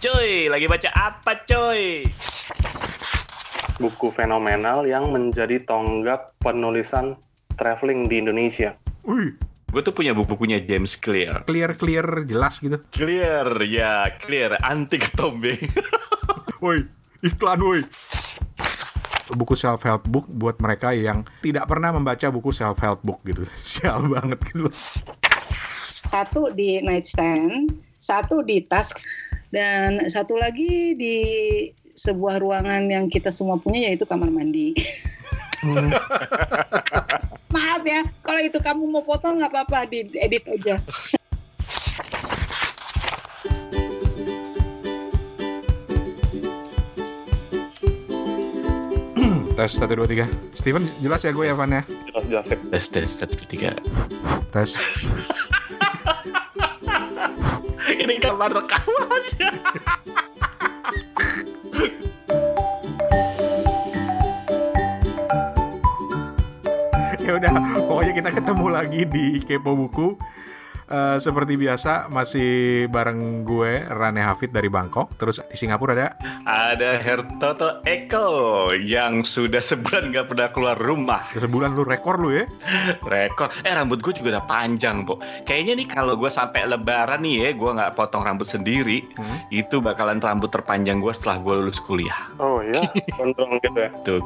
Cuy, lagi baca apa cuy? Buku fenomenal yang menjadi tonggak penulisan traveling di Indonesia. Wih, Gue tuh punya bukunya James Clear. clear jelas gitu. Clear, ya clear. Anti ketombe. Woi, iklan woi. Buku self-help book buat mereka yang tidak pernah membaca buku self-help book gitu. Sial banget gitu. Satu di nightstand, satu di tas, dan satu lagi di sebuah ruangan yang kita semua punya, yaitu kamar mandi. Maaf ya, kalau itu kamu mau potong nggak apa-apa, diedit aja. Tes 1, 2, 3. Steven, jelas ya gue ya, Van ya? Jelas. Tes 1, 2, 3. Tes. Ini kamar rekamannya. Ya udah, pokoknya kita ketemu lagi di Kepo Buku. Seperti biasa masih bareng gue Rane Hafid dari Bangkok. Terus di Singapura Ada Hertoto Eko yang sudah sebulan gak pernah keluar rumah. sebulan lu rekor lu ya. Rekor. Rambut gue juga udah panjang, Bo. Kayaknya nih kalau gue sampai lebaran nih ya, gue gak potong rambut sendiri, itu bakalan rambut terpanjang gue setelah gue lulus kuliah. Oh iya, gondrong gitu ya. Tuh,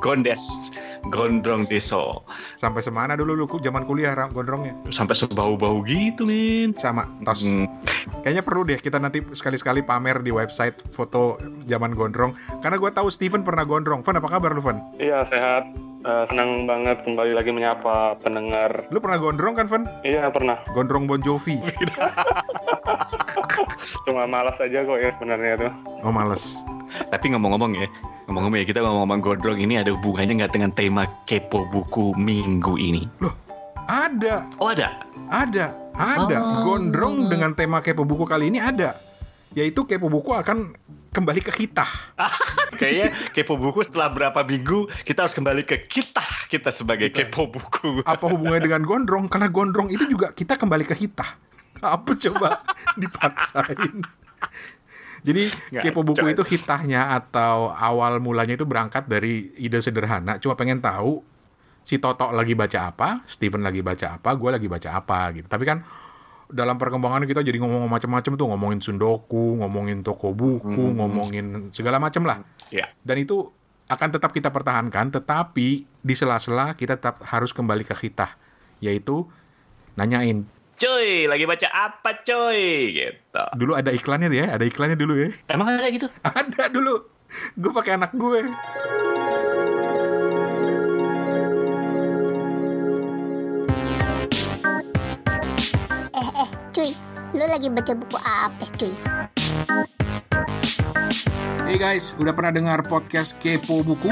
gondrong deso. Sampai semana dulu lu zaman kuliah gondrongnya? Sampai sebau-bau gitu, Min. Sama tos. Kayaknya perlu deh kita nanti sekali-sekali pamer di website foto zaman gondrong. Karena gue tahu Steven pernah gondrong. Van, apa kabar lu, Van? Iya, sehat. Senang banget kembali lagi menyapa pendengar. Lu pernah gondrong kan, Van? Iya, pernah. Gondrong Bon Jovi. Cuma malas aja kok ya sebenarnya tuh. Oh, males. Tapi ngomong-ngomong ya, kita ngomong-ngomong gondrong ini ada hubungannya nggak dengan tema Kepo Buku minggu ini? Loh, ada. Oh, ada? Ada. Gondrong dengan tema Kepo Buku kali ini ada. Yaitu Kepo Buku akan kembali ke kita. Kayaknya Kepo Buku setelah berapa minggu kita harus kembali ke kita sebagai Kepo Buku. Apa hubungannya dengan gondrong? Karena gondrong itu juga kita kembali ke kita. Apa coba dipaksain? Jadi Kepo Buku itu hitahnya atau awal mulanya itu berangkat dari ide sederhana. Cuma pengen tahu si Toto lagi baca apa, Steven lagi baca apa, gue lagi baca apa gitu. Tapi kan dalam perkembangan kita jadi ngomong macam-macam tuh, ngomongin Sundoku, ngomongin toko buku, ngomongin segala macam lah. Ya. Dan itu akan tetap kita pertahankan, tetapi di sela-sela kita tetap harus kembali ke kita, yaitu nanyain. Cuy, lagi baca apa cuy? Gitu. Dulu ada iklannya ya, ada iklannya dulu ya. Emang ada gitu? Ada dulu. Gue pakai anak gue. Cuy, lu lagi baca buku apa cuy? Hey guys, udah pernah dengar podcast Kepo Buku?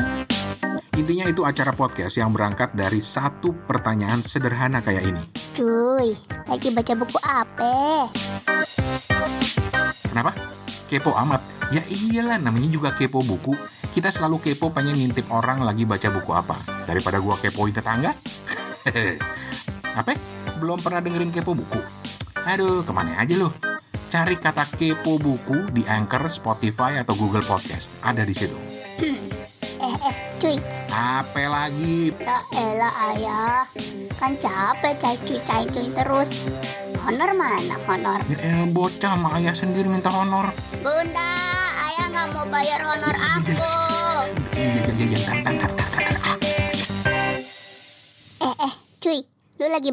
Intinya itu acara podcast yang berangkat dari satu pertanyaan sederhana kayak ini. Cuy, lagi baca buku apa? Kenapa? Kepo amat? Ya iyalah, namanya juga Kepo Buku. Kita selalu kepo pengen ngintip orang lagi baca buku apa. Daripada gua kepoin tetangga. Apa? Belum pernah dengerin Kepo Buku? Aduh, kemana aja lo? Cari kata Kepo Buku di Anchor, Spotify, atau Google Podcast. Ada di situ. Cuy. Apa lagi? Ya elah ayah, kan capek cai cuy terus. Honor mana honor? Ya bocah sama ayah sendiri minta honor. Bunda, ayah nggak mau bayar honor aku. Iya, tar. Cuy, lu lagi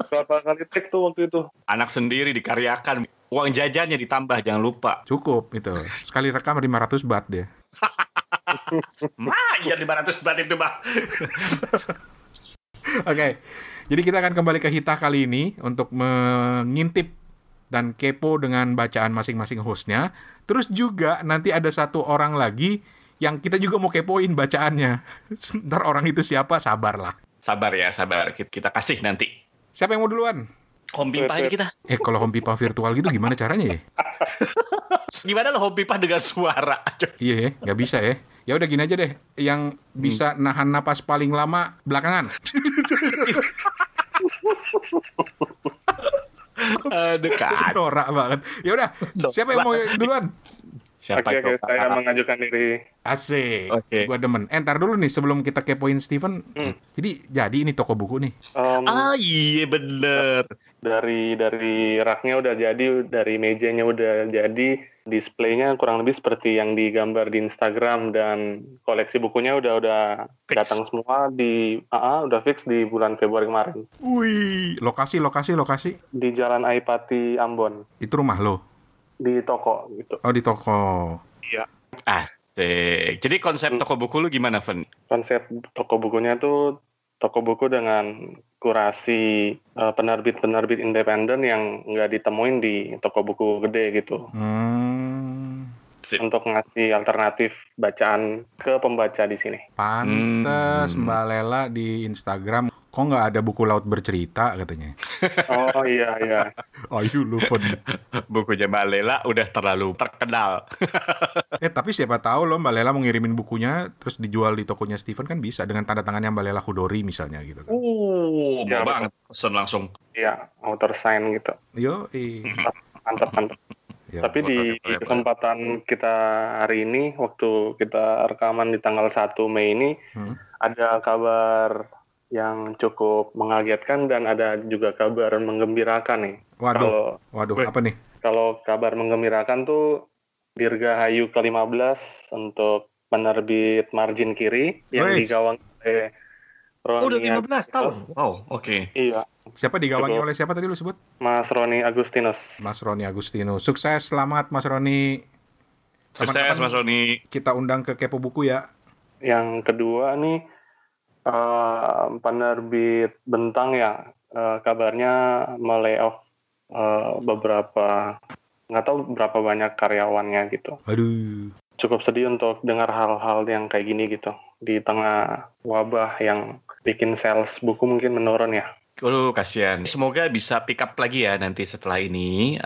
Berapa kali take tuh waktu itu? Anak sendiri dikaryakan. Uang jajannya ditambah, jangan lupa. Cukup itu. Sekali rekam 500 baht dia. Ya 500 baht itu, Bang. Oke. Jadi kita akan kembali ke Hita kali ini untuk mengintip dan kepo dengan bacaan masing-masing hostnya. Terus juga nanti ada satu orang lagi yang kita juga mau kepoin bacaannya. Ntar orang itu siapa? Sabarlah. Sabar ya, sabar. Kita kasih nanti. Siapa yang mau duluan? Home pipa aja kita. Kalau home pipa virtual gitu gimana caranya ya? Gimana lo home pipa dengan suara? Iya ya, nggak bisa ya. Ya udah gini aja deh. Yang bisa nahan napas paling lama belakangan. Aduh kan. Norak banget. Ya udah, siapa yang mau duluan? Siapa Oke, coba? saya mengajukan diri. Asik. Oke. Gua demen. Ntar dulu nih sebelum kita kepoin Steven. Jadi ini toko buku nih. Iya bener. Dari raknya udah jadi, dari mejanya udah jadi, displaynya kurang lebih seperti yang digambar di Instagram, dan koleksi bukunya udah Fix. datang semua udah fix di bulan Februari kemarin Wih, lokasi. di Jalan Aipati Ambon, Itu rumah lo. di toko gitu. Oh, di toko. Iya. Asik. Jadi konsep toko buku lu gimana, Fen? Konsep toko bukunya tuh toko buku dengan kurasi penerbit-penerbit independen yang nggak ditemuin di toko buku gede gitu. Untuk ngasih alternatif bacaan ke pembaca di sini. Pantes Mbak Lela di Instagram kok nggak ada buku laut bercerita katanya. Oh iya. Ayo lu Fen. Bukunya Mbak Lela udah terlalu terkenal. Tapi siapa tahu loh Mbak Lela mau ngirimin bukunya terus dijual di tokonya Steven kan bisa dengan tanda tangannya Mbak Lela Hudori misalnya gitu kan. Mau banget pesen langsung. Iya, author sign gitu. Yo, Mantap. Ya, Tapi di kesempatan kita hari ini, waktu kita rekaman di tanggal 1 Mei ini, ada kabar yang cukup mengagetkan dan ada juga kabar menggembirakan nih. Waduh, apa nih? Kalau kabar menggembirakan tuh Dirgahayu ke-15 untuk penerbit margin kiri yang digawangi oleh Roni. Udah 15 tahun. Wow, oke. Iya. Siapa digawangi oleh siapa tadi lu sebut? Mas Roni Agustinus. Mas Roni Agustinus. Sukses, selamat Mas Roni. Sukses Mas Roni. Kita undang ke Kepo Buku ya. Yang kedua nih penerbit Bentang ya, kabarnya melay-off beberapa, nggak tahu berapa banyak karyawannya gitu. Aduh. Cukup sedih untuk dengar hal-hal yang kayak gini gitu di tengah wabah yang bikin sales buku mungkin menurun ya. Kasihan. Semoga bisa pick up lagi ya nanti setelah ini.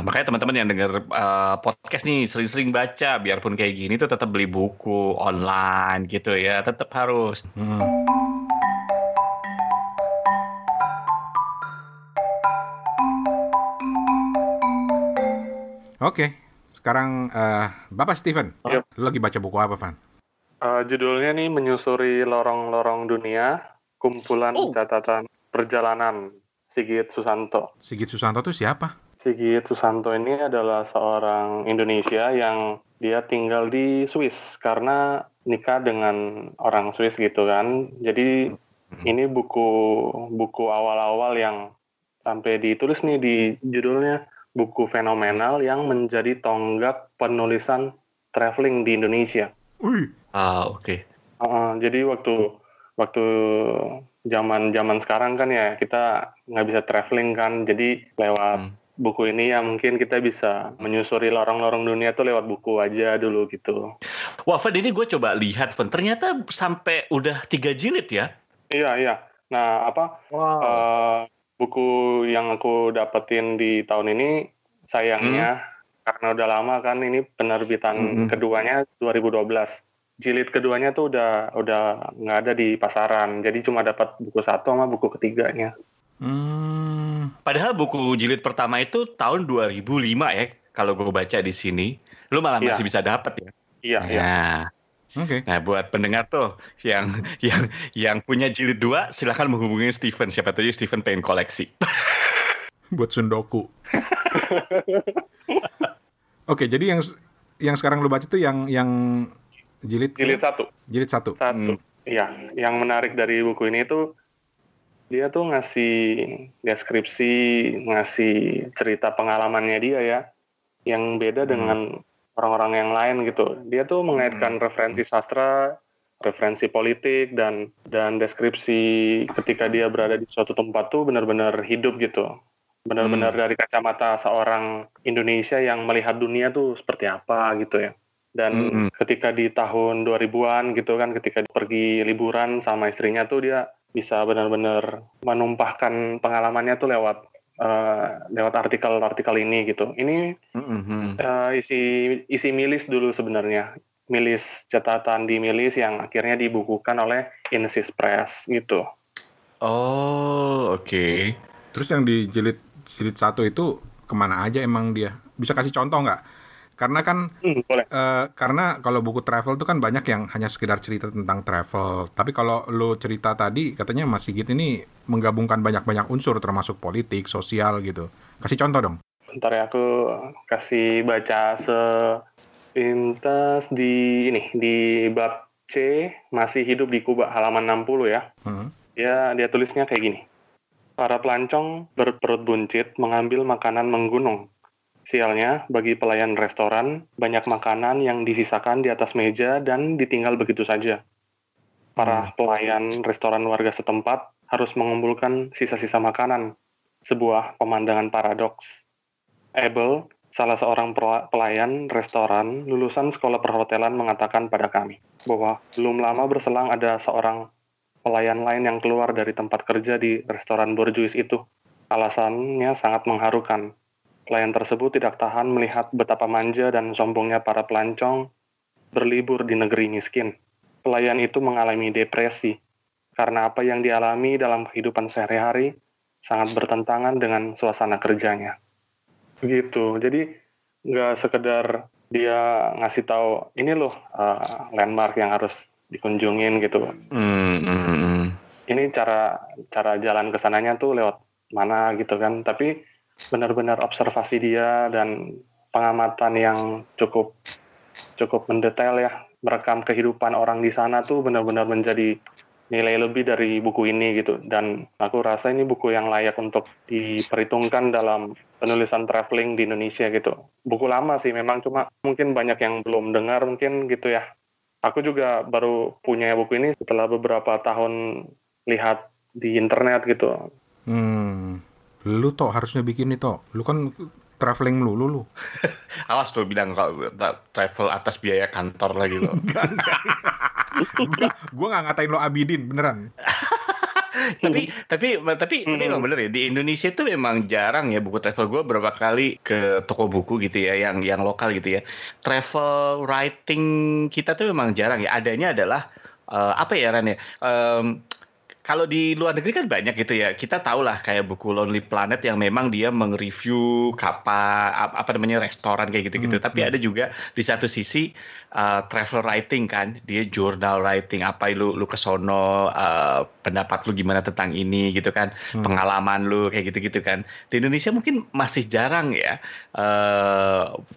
Makanya teman-teman yang dengar podcast nih sering-sering baca, biarpun kayak gini tuh tetap beli buku online gitu ya, tetap harus. Oke, sekarang Bapak Steven, lu lagi baca buku apa, Van? Judulnya nih Menyusuri Lorong-Lorong Dunia, kumpulan catatan perjalanan Sigit Susanto. Sigit Susanto itu siapa? Sigit Susanto ini adalah seorang Indonesia yang dia tinggal di Swiss karena nikah dengan orang Swiss gitu kan. Jadi ini buku awal-awal yang sampai ditulis nih di judulnya, buku fenomenal yang menjadi tonggak penulisan traveling di Indonesia. Oke. Jadi waktu zaman sekarang kan ya kita nggak bisa traveling kan, jadi lewat buku ini ya mungkin kita bisa menyusuri lorong-lorong dunia tuh lewat buku aja dulu gitu. Wah, Van, ini gue coba lihat, Van, ternyata sampai udah 3 jilid ya? Iya. Nah buku yang aku dapetin di tahun ini sayangnya karena udah lama kan, ini penerbitan keduanya 2012. Jilid keduanya tuh udah nggak ada di pasaran, jadi cuma dapat buku 1 sama buku ketiganya. Padahal buku jilid pertama itu tahun 2005 ya, kalau gue baca di sini. Lu malah masih bisa dapat ya? Iya. Oke. Nah, buat pendengar tuh yang punya jilid 2, silakan menghubungi Steven. Siapa tahu Steven pengen koleksi. Buat sundoku. Oke, jadi yang sekarang lu baca tuh yang jilid 1. Jilid 1. Iya, yang menarik dari buku ini tuh dia tuh ngasih deskripsi, ngasih cerita pengalamannya dia ya, yang beda dengan orang-orang yang lain gitu. Dia tuh mengaitkan referensi sastra, referensi politik, dan deskripsi ketika dia berada di suatu tempat tuh benar-benar hidup gitu. Benar-benar dari kacamata seorang Indonesia yang melihat dunia tuh seperti apa gitu ya. Dan ketika di tahun 2000-an gitu kan, ketika pergi liburan sama istrinya tuh dia bisa benar-benar menumpahkan pengalamannya tuh lewat artikel-artikel ini gitu. Ini isi milis dulu sebenarnya. Milis catatan di milis yang akhirnya dibukukan oleh Insis Press gitu. Oh, oke. Terus yang di jilid jilid 1 itu kemana aja emang dia? Bisa kasih contoh nggak? Karena kan Boleh. karena kalau buku travel itu kan banyak yang hanya sekedar cerita tentang travel. Tapi kalau lo cerita tadi katanya Mas Sigit ini menggabungkan banyak-banyak unsur termasuk politik, sosial gitu. Kasih contoh dong. Bentar ya, aku kasih baca sepintas di bab C, masih hidup di Kuba, halaman 60 ya. Dia tulisnya kayak gini. Para pelancong berperut buncit mengambil makanan menggunung. Sialnya, bagi pelayan restoran, banyak makanan yang disisakan di atas meja dan ditinggal begitu saja. Para pelayan restoran warga setempat harus mengumpulkan sisa-sisa makanan. Sebuah pemandangan paradoks. Abel, salah seorang pelayan restoran lulusan sekolah perhotelan mengatakan pada kami bahwa belum lama berselang ada seorang pelayan lain yang keluar dari tempat kerja di restoran borjuis itu. Alasannya sangat mengharukan. Pelayan tersebut tidak tahan melihat betapa manja dan sombongnya para pelancong berlibur di negeri miskin. Pelayan itu mengalami depresi karena apa yang dialami dalam kehidupan sehari-hari sangat bertentangan dengan suasana kerjanya. Begitu. Jadi nggak sekedar dia ngasih tahu ini loh landmark yang harus dikunjungin gitu. Ini cara jalan ke sananya tuh lewat mana gitu kan. Tapi benar-benar observasi dia dan pengamatan yang cukup mendetail ya, merekam kehidupan orang di sana tuh benar-benar menjadi nilai lebih dari buku ini gitu. Dan aku rasa ini buku yang layak untuk diperhitungkan dalam penulisan traveling di Indonesia gitu. Buku lama sih memang, cuma mungkin banyak yang belum dengar mungkin gitu ya. Aku juga baru punya buku ini setelah beberapa tahun lihat di internet gitu. Lu toh harusnya bikin nih toh. Lu kan traveling lu. Awas tuh bilang kalau travel atas biaya kantor lagi lo. Gue nggak ngatain lo Abidin beneran. tapi memang bener ya, di Indonesia tuh memang jarang ya buku travel. Gue berapa kali ke toko buku gitu ya, yang lokal gitu ya, travel writing kita tuh memang jarang ya. Adanya adalah apa ya Ran ya, kalau di luar negeri kan banyak gitu ya. Kita tahu lah kayak buku Lonely Planet yang memang dia mereview restoran kayak gitu-gitu. Tapi ada juga di satu sisi travel writing kan. Dia journal writing, apa lu kesono, pendapat lu gimana tentang ini gitu kan. Pengalaman lu kayak gitu-gitu kan. Di Indonesia mungkin masih jarang ya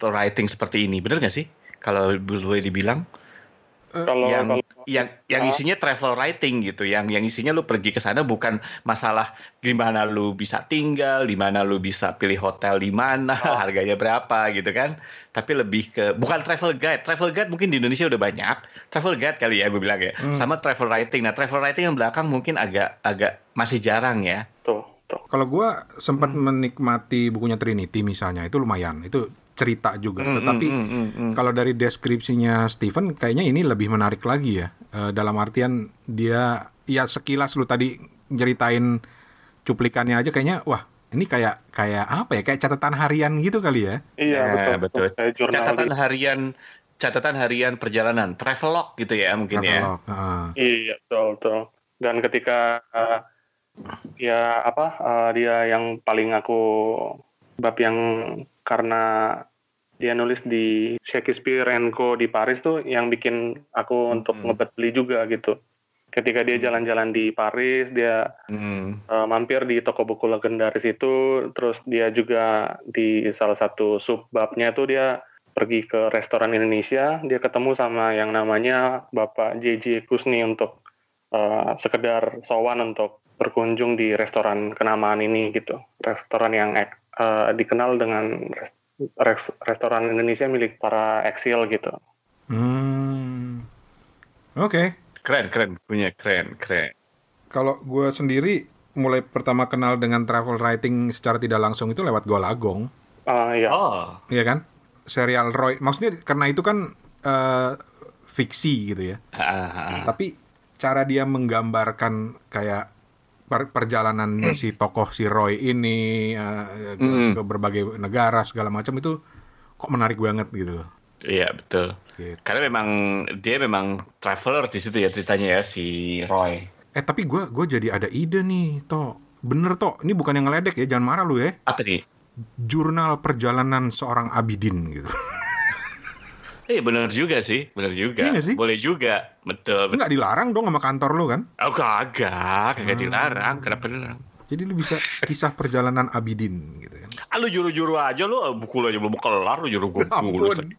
writing seperti ini. Bener gak sih kalau boleh dibilang? Yang isinya travel writing gitu, yang isinya lu pergi ke sana bukan masalah gimana lu bisa tinggal, di mana lu bisa pilih hotel di mana, harganya berapa gitu kan, tapi lebih ke bukan travel guide. Travel guide mungkin di Indonesia udah banyak, travel guide kali ya gue bilang ya, sama travel writing. Nah, travel writing yang belakang mungkin agak masih jarang ya. Tuh. Kalau gue sempat menikmati bukunya Trinity misalnya, itu lumayan, itu cerita juga. Tetapi kalau dari deskripsinya Stephen, kayaknya ini lebih menarik lagi ya. Dalam artian dia, ya sekilas lu tadi nyeritain cuplikannya aja, kayaknya wah ini kayak apa ya? Kayak catatan harian gitu kali ya? Iya betul. Catatan harian perjalanan, travelog gitu ya mungkin travelog, ya. Iya betul. Dan ketika dia yang paling aku bab yang karena dia nulis di Shakespeare & Co di Paris tuh yang bikin aku untuk ngebet beli juga gitu. Ketika dia jalan-jalan di Paris, dia mampir di toko buku legendaris itu, terus dia juga di salah satu subbabnya tuh dia pergi ke restoran Indonesia, dia ketemu sama yang namanya Bapak JJ Kusni untuk sekedar sowan untuk berkunjung di restoran kenamaan ini gitu. Restoran yang dikenal dengan restoran Indonesia milik para eksil gitu. Oke. Keren punya keren. Kalau gue sendiri mulai pertama kenal dengan travel writing secara tidak langsung itu lewat Gola Agong. Iya. Iya kan? Serial Roy. Maksudnya karena itu kan fiksi gitu ya. Tapi cara dia menggambarkan kayak perjalanan si tokoh si Roy ini ke berbagai negara segala macam itu kok menarik banget gitu. Iya betul. Gitu. Karena dia memang traveler di situ ya ceritanya ya si Roy. Tapi gue jadi ada ide nih toh. Bener toh, ini bukan yang ngeledek ya, jangan marah lu ya. Apa nih? Jurnal perjalanan seorang Abidin gitu. Bener juga sih, bener juga. Iya nggak sih? Boleh juga, betul. Nggak dilarang dong sama kantor lu kan? Oh, kagak dilarang. Kenapa dilarang? Jadi lu bisa kisah perjalanan Abidin gitu kan. Lu juru-juru aja lu, buku lu aja belum kelar, lu juru gue Ampun.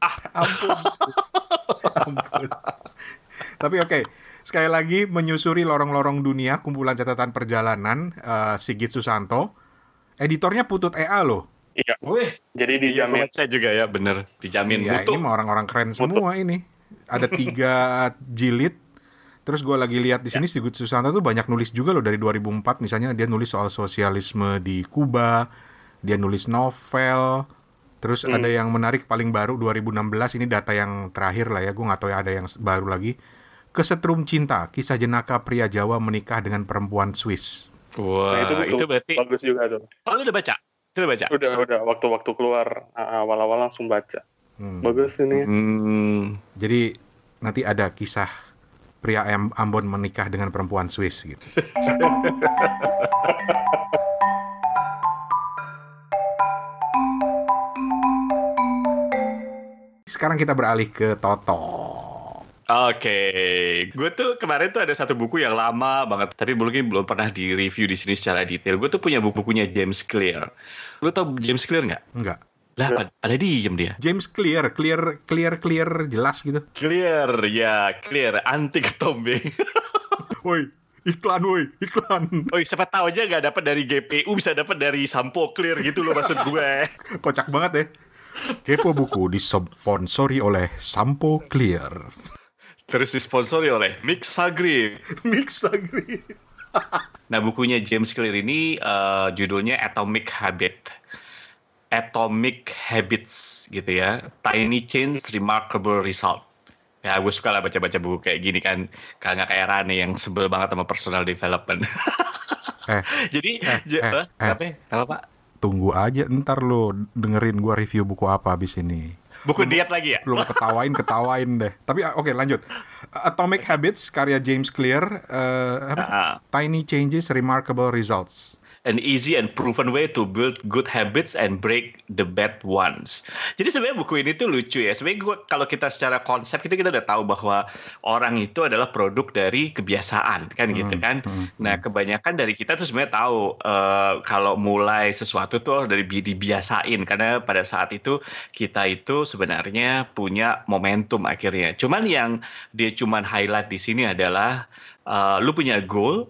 Tapi oke, sekali lagi menyusuri lorong-lorong dunia, kumpulan catatan perjalanan, Sigit Susanto. Editornya Putut EA loh. Iya. Wih, Jadi dijamin. saya juga ya, bener. Dijamin Iya, butuh. ini mah orang-orang keren semua ini. Ada 3 jilid. Terus gue lagi lihat di sini Sigit Susanto tuh banyak nulis juga loh dari 2004. Misalnya dia nulis soal sosialisme di Kuba, dia nulis novel. Terus ada yang menarik paling baru 2016, ini data yang terakhir lah ya, gue nggak tahu ya ada yang baru lagi. Kesetrum Cinta, kisah jenaka pria Jawa menikah dengan perempuan Swiss. Wah, Nah, itu berarti. bagus juga tuh. Oh, lu udah baca? Udah baca? Udah waktu-waktu keluar awal-awal langsung baca. Bagus ini. Jadi nanti ada kisah pria Ambon menikah dengan perempuan Swiss gitu. Sekarang kita beralih ke Toto. Oke, gue tuh kemarin tuh ada satu buku yang lama banget, tapi mungkin belum pernah di-review di sini secara detail. Gue tuh punya bukunya James Clear. Lu tau James Clear nggak? Enggak. Lah, pada diem dia. James Clear jelas gitu. Clear, ya, clear, anti ketombe. Woi, iklan. Oh, siapa tahu aja nggak dapat dari GPU, bisa dapat dari Sampo Clear gitu loh maksud gue. Kocak banget ya. Kepo Buku disponsori oleh Sampo Clear. Terus disponsori oleh Mixagrip. Nah, bukunya James Clear ini judulnya Atomic Habits gitu ya. Tiny Change, Remarkable Result. Ya, gue suka lah baca-baca buku kayak gini kan. Kagak kayak Rane yang sebel banget sama personal development. Jadi, apa Pak? Tunggu aja ntar lo dengerin gua review buku apa abis ini. Buku diet lagi ya? Lu ketawain deh. Tapi oke, lanjut. Atomic Habits karya James Clear, Tiny Changes, Remarkable Results. An easy and proven way to build good habits and break the bad ones. Jadi sebenarnya buku ini tuh lucu ya. Sebenarnya kalau kita secara konsep itu kita udah tahu bahwa orang itu adalah produk dari kebiasaan kan gitu kan. Nah, kebanyakan dari kita tuh sebenarnya tahu kalau mulai sesuatu tuh dari dibiasain, karena pada saat itu kita itu sebenarnya punya momentum akhirnya. Cuman yang dia cuman highlight di sini adalah lu punya goal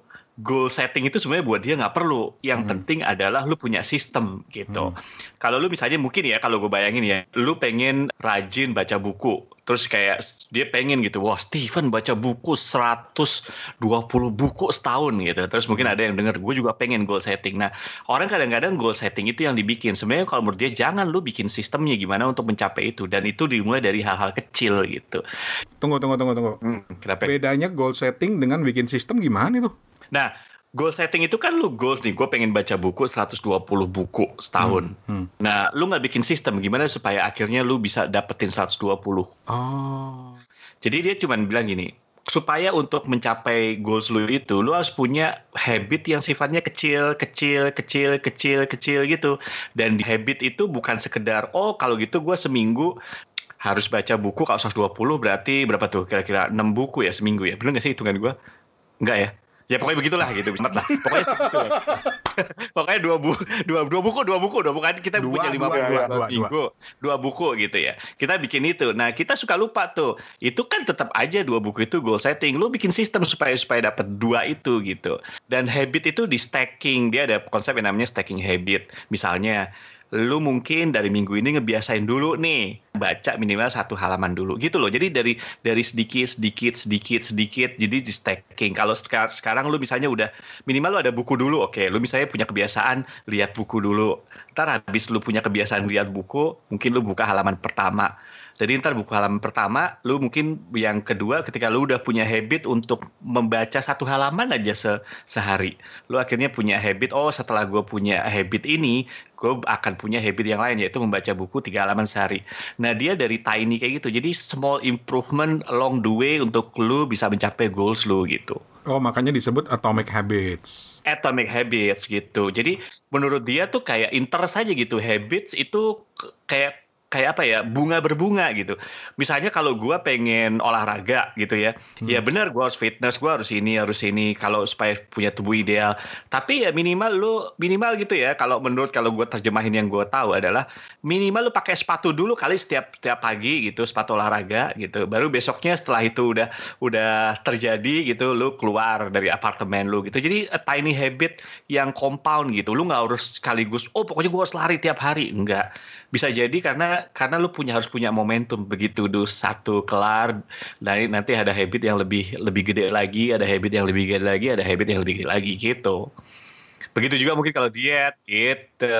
setting itu sebenarnya buat dia nggak perlu. Yang penting adalah lu punya sistem gitu. Kalau lu misalnya mungkin ya, kalau gue bayangin ya, lu pengen rajin baca buku. Terus kayak dia pengen gitu, wah Steven baca buku 120 buku setahun gitu. Terus mungkin ada yang denger, gue juga pengen goal setting. Nah, orang kadang-kadang goal setting itu yang dibikin. Sebenarnya kalau menurut dia jangan lu bikin sistemnya gimana untuk mencapai itu. Dan itu dimulai dari hal-hal kecil gitu. Tunggu. Kenapa? Bedanya goal setting dengan bikin sistem gimana itu? Nah, goal setting itu kan lu goals nih, gue pengen baca buku 120 buku setahun. Nah, lu nggak bikin sistem, gimana supaya akhirnya lu bisa dapetin 120? Oh. Jadi dia cuma bilang gini, supaya untuk mencapai goals lu itu, lu harus punya habit yang sifatnya kecil gitu. Dan di habit itu bukan sekedar, oh kalau gitu gue seminggu harus baca buku, kalau 120 berarti berapa tuh? Kira-kira 6 buku ya seminggu ya? Bener nggak sih hitungan gue? Enggak ya? Ya pokoknya begitulah gitu, lah. Pokoknya segitu. Pokoknya dua buku kan kita punya 5 minggu, 2 buku gitu ya. Kita bikin itu. Nah, kita suka lupa tuh. Itu kan tetap aja 2 buku itu goal setting. Lu bikin sistem supaya dapat 2 itu gitu. Dan habit itu di stacking. Dia ada konsep yang namanya stacking habit. Misalnya lu mungkin dari minggu ini ngebiasain dulu nih baca minimal 1 halaman dulu gitu loh. Jadi dari sedikit jadi di stacking. Kalau sekarang lu misalnya udah minimal lu ada buku dulu, oke, lu misalnya punya kebiasaan lihat buku dulu. Ntar habis lu punya kebiasaan lihat buku, mungkin lu buka halaman pertama. Jadi ntar buku halaman pertama, lu mungkin yang kedua ketika lu udah punya habit untuk membaca 1 halaman aja sehari. Lu akhirnya punya habit, oh setelah gue punya habit ini, gue akan punya habit yang lain, yaitu membaca buku 3 halaman sehari. Nah dia dari tiny kayak gitu, jadi small improvement along the way untuk lu bisa mencapai goals lu gitu. Oh, makanya disebut Atomic Habits. Atomic Habits gitu. Jadi menurut dia tuh kayak interest aja gitu. Habits itu kayak apa ya, bunga berbunga gitu. Misalnya kalau gue pengen olahraga gitu ya, ya benar gue harus fitness, gue harus ini kalau supaya punya tubuh ideal. Tapi ya minimal gitu ya. Kalau gue terjemahin yang gue tahu adalah minimal lu pakai sepatu dulu kali setiap pagi gitu, sepatu olahraga gitu. Baru besoknya setelah itu udah terjadi gitu, lu keluar dari apartemen lu gitu. Jadi a tiny habit yang compound gitu. Lu nggak harus sekaligus, oh pokoknya gue harus lari tiap hari, enggak. Bisa jadi karena lu harus punya momentum, begitu satu kelar, nanti ada habit yang lebih gede lagi, ada habit yang lebih gede lagi, ada habit yang lebih gede lagi gitu. Begitu juga mungkin kalau diet gitu.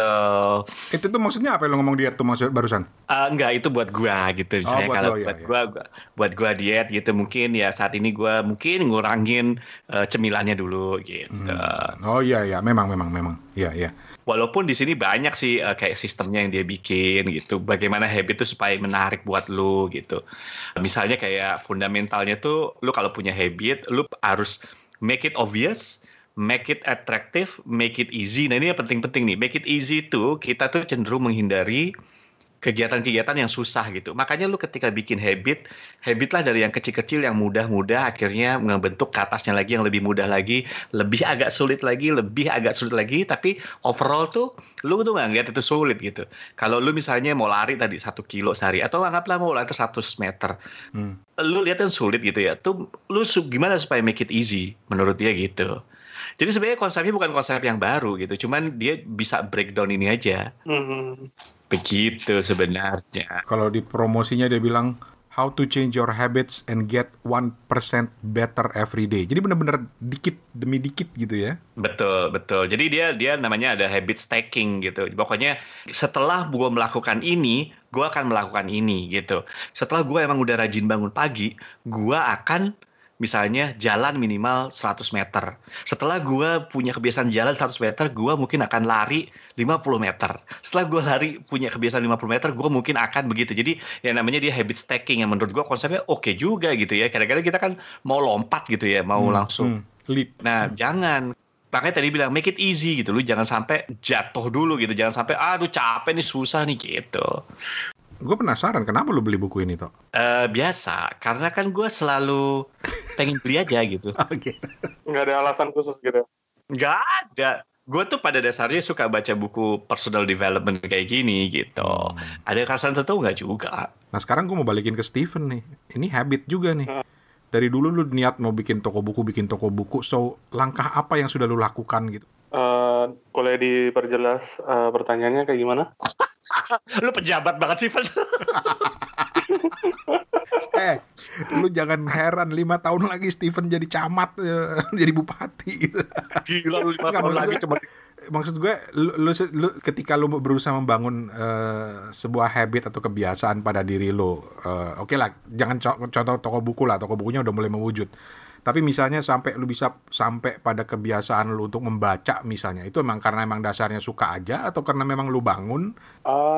Itu tuh maksudnya apa yang lo ngomong diet tuh maksud barusan? Enggak, itu buat gua gitu. Misalnya buat gua diet gitu, mungkin ya saat ini gua mungkin ngurangin cemilannya dulu gitu. Oh iya, memang. Iya. Walaupun di sini banyak sih kayak sistemnya yang dia bikin gitu. Bagaimana habit itu supaya menarik buat lu gitu. Misalnya kayak fundamentalnya tuh lu kalau punya habit, lu harus make it obvious, make it attractive, make it easy. Nah ini yang penting-penting nih. Make it easy tuh kita tuh cenderung menghindari kegiatan-kegiatan yang susah gitu. Makanya lu ketika bikin habit lah dari yang kecil-kecil yang mudah-mudah akhirnya ngebentuk ke atasnya lagi yang lebih mudah lagi, lebih agak sulit lagi, tapi overall tuh lu tuh nggak ngeliat itu sulit gitu. Kalau lu misalnya mau lari tadi 1 kilo sehari atau anggaplah mau lari 100 meter, lu lihat kan sulit gitu ya. Tuh lu gimana supaya make it easy menurut dia gitu. Jadi sebenarnya konsepnya bukan konsep yang baru gitu, cuman dia bisa breakdown ini aja. Begitu sebenarnya. Kalau di promosinya dia bilang how to change your habits and get 1% better every day. Jadi benar-benar dikit demi dikit gitu ya. Betul. Jadi dia namanya ada habit stacking gitu. Pokoknya setelah gue melakukan ini, gue akan melakukan ini gitu. Setelah gue emang udah rajin bangun pagi, gue akan misalnya jalan minimal 100 meter. Setelah gue punya kebiasaan jalan 100 meter, gue mungkin akan lari 50 meter. Setelah gue punya kebiasaan 50 meter, gue mungkin akan begitu. Jadi yang namanya dia habit stacking, yang menurut gue konsepnya oke juga gitu ya. Kadang-kadang kita kan mau lompat gitu ya, mau langsung leap. Nah jangan. Makanya tadi bilang make it easy gitu. Lu jangan sampai jatuh dulu gitu. Jangan sampai aduh capek nih, susah nih gitu. Gue penasaran kenapa lu beli buku ini, Tok? Biasa, karena kan gue selalu pengen beli aja gitu. Oke. Nggak ada alasan khusus gitu? Nggak ada. Gue tuh pada dasarnya suka baca buku personal development kayak gini gitu. Ada alasan tertentu nggak juga. Nah sekarang gue mau balikin ke Steven nih. Ini habit juga nih. Dari dulu lu niat mau bikin toko buku. So langkah apa yang sudah lu lakukan gitu? Boleh diperjelas pertanyaannya kayak gimana? Lu pejabat banget sih, Van. Lu jangan heran 5 tahun lagi Steven jadi camat, jadi bupati gitu. Gila lu 5 tahun lagi cuma. Maksud gue, lu ketika lu berusaha membangun sebuah habit atau kebiasaan pada diri lu, oke lah, jangan contoh toko buku lah, toko bukunya udah mulai mewujud. Tapi misalnya lu bisa sampai pada kebiasaan lu untuk membaca misalnya, itu emang karena emang dasarnya suka aja atau karena memang lu bangun?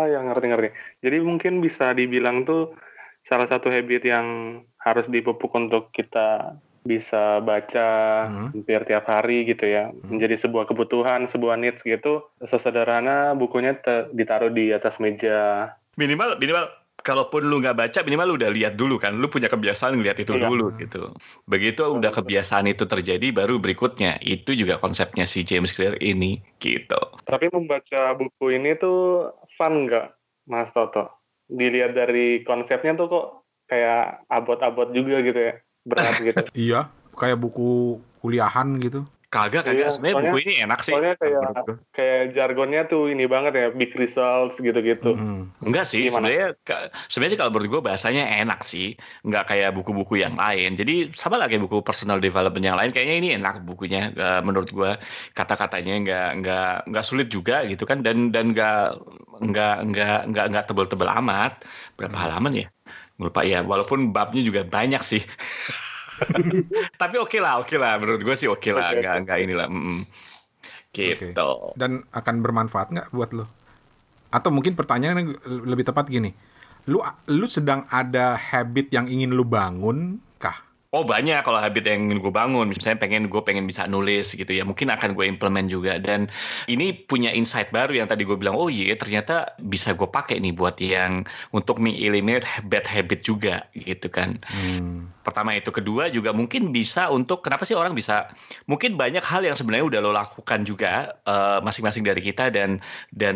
Ya ngerti. Jadi mungkin bisa dibilang tuh salah satu habit yang harus dipupuk untuk kita bisa baca hampir tiap hari gitu ya. Menjadi sebuah kebutuhan, sebuah needs gitu. Sesederhana bukunya ditaruh di atas meja. Minimal kalaupun lu nggak baca, minimal lu udah lihat dulu kan. Lu punya kebiasaan ngeliat itu dulu gitu. Begitu udah kebiasaan itu terjadi, baru berikutnya. Itu juga konsepnya si James Clear ini gitu. Tapi membaca buku ini tuh fun nggak, Mas Toto? Dilihat dari konsepnya tuh kok kayak abot-abot juga gitu ya. Berat gitu. Iya, kayak buku kuliahan gitu. Kagak. Sebenarnya buku ini enak sih. Soalnya kayak jargonnya tuh ini banget ya, big results gitu-gitu. Enggak sih, sebenarnya kalau menurut gue bahasanya enak sih. Enggak kayak buku-buku yang lain. Jadi sama lah kayak buku personal development yang lain. Kayaknya ini enak bukunya. Menurut gue kata-katanya enggak sulit juga gitu kan. Dan enggak tebel-tebel amat. Berapa halaman ya? Lupa ya. Walaupun babnya juga banyak sih. Tapi oke lah menurut gue sih oke lah. Enggak inilah gitu. Okay. Dan akan bermanfaat nggak buat lo? Atau mungkin pertanyaannya lebih tepat gini, lu sedang ada habit yang ingin lu bangun kah? Oh banyak kalau habit yang ingin gue bangun. Misalnya gue pengen bisa nulis gitu ya. Mungkin akan gue implement juga. Dan ini punya insight baru yang tadi gue bilang, oh iya ternyata bisa gue pakai nih buat yang untuk me-eliminate bad habit juga gitu kan. Pertama itu. Kedua juga mungkin bisa untuk, kenapa sih orang bisa, mungkin banyak hal yang sebenarnya udah lo lakukan juga masing-masing dari kita dan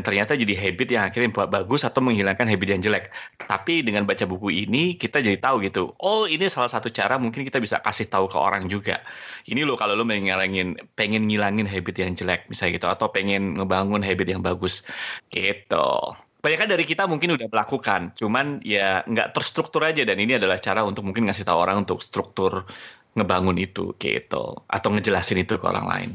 ternyata jadi habit yang akhirnya bagus atau menghilangkan habit yang jelek. Tapi dengan baca buku ini kita jadi tahu gitu. Oh ini salah satu cara mungkin kita bisa kasih tahu ke orang juga. Ini loh kalau lo pengen ngilangin habit yang jelek misalnya gitu, atau pengen ngebangun habit yang bagus gitu. Banyak kan dari kita mungkin udah melakukan, cuman ya nggak terstruktur aja, dan ini adalah cara untuk mungkin ngasih tahu orang untuk struktur ngebangun itu gitu, atau ngejelasin itu ke orang lain.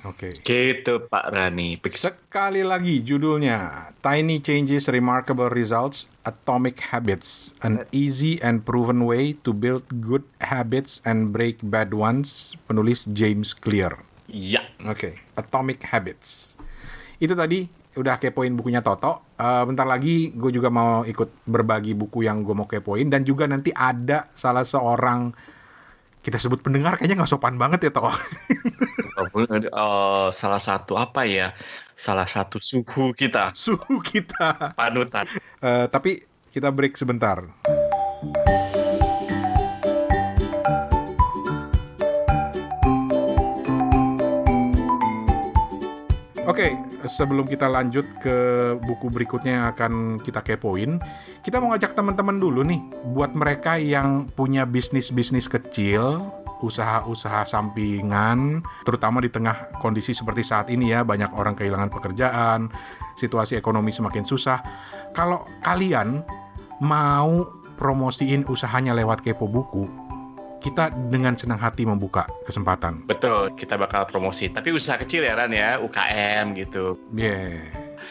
Oke. Gitu Pak Rani. Sekali lagi judulnya Tiny Changes, Remarkable Results, Atomic Habits, an easy and proven way to build good habits and break bad ones. Penulis James Clear. Ya. Oke. Atomic Habits. Itu tadi udah kepoin bukunya Toto. Bentar lagi gue juga mau ikut berbagi buku yang gue mau kepoin, dan juga nanti ada salah seorang, kita sebut pendengar kayaknya nggak sopan banget ya Toh. Salah satu apa ya? Salah satu suhu kita. Suhu kita. Panutan. Tapi kita break sebentar. Oke, sebelum kita lanjut ke buku berikutnya yang akan kita kepoin, kita mau ngajak teman-teman dulu nih, buat mereka yang punya bisnis-bisnis kecil, usaha-usaha sampingan, terutama di tengah kondisi seperti saat ini ya, banyak orang kehilangan pekerjaan, situasi ekonomi semakin susah. Kalau kalian mau promosiin usahanya lewat Kepo Buku, kita dengan senang hati membuka kesempatan. Betul, kita bakal promosi. Tapi usaha kecil ya Ran ya, UKM gitu. Yeah.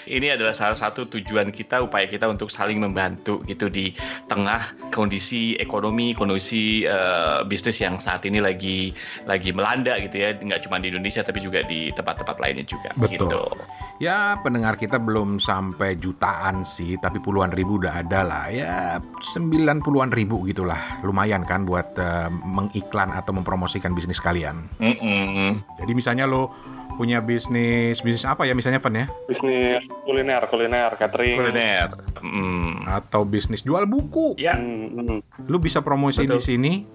Ini adalah salah satu tujuan kita, upaya kita untuk saling membantu gitu di tengah kondisi ekonomi, kondisi bisnis yang saat ini lagi melanda gitu ya. Nggak cuma di Indonesia tapi juga di tempat-tempat lainnya juga. Betul. Gitu. Ya pendengar kita belum sampai jutaan sih, tapi puluhan ribu udah ada lah. Ya 90-an ribu gitulah. Lumayan kan buat mengiklan atau mempromosikan bisnis kalian. Jadi misalnya lo punya bisnis apa ya misalnya Van ya? Bisnis kuliner, catering. Kuliner. Atau bisnis jual buku. Ya. Lu bisa promosiin di sini.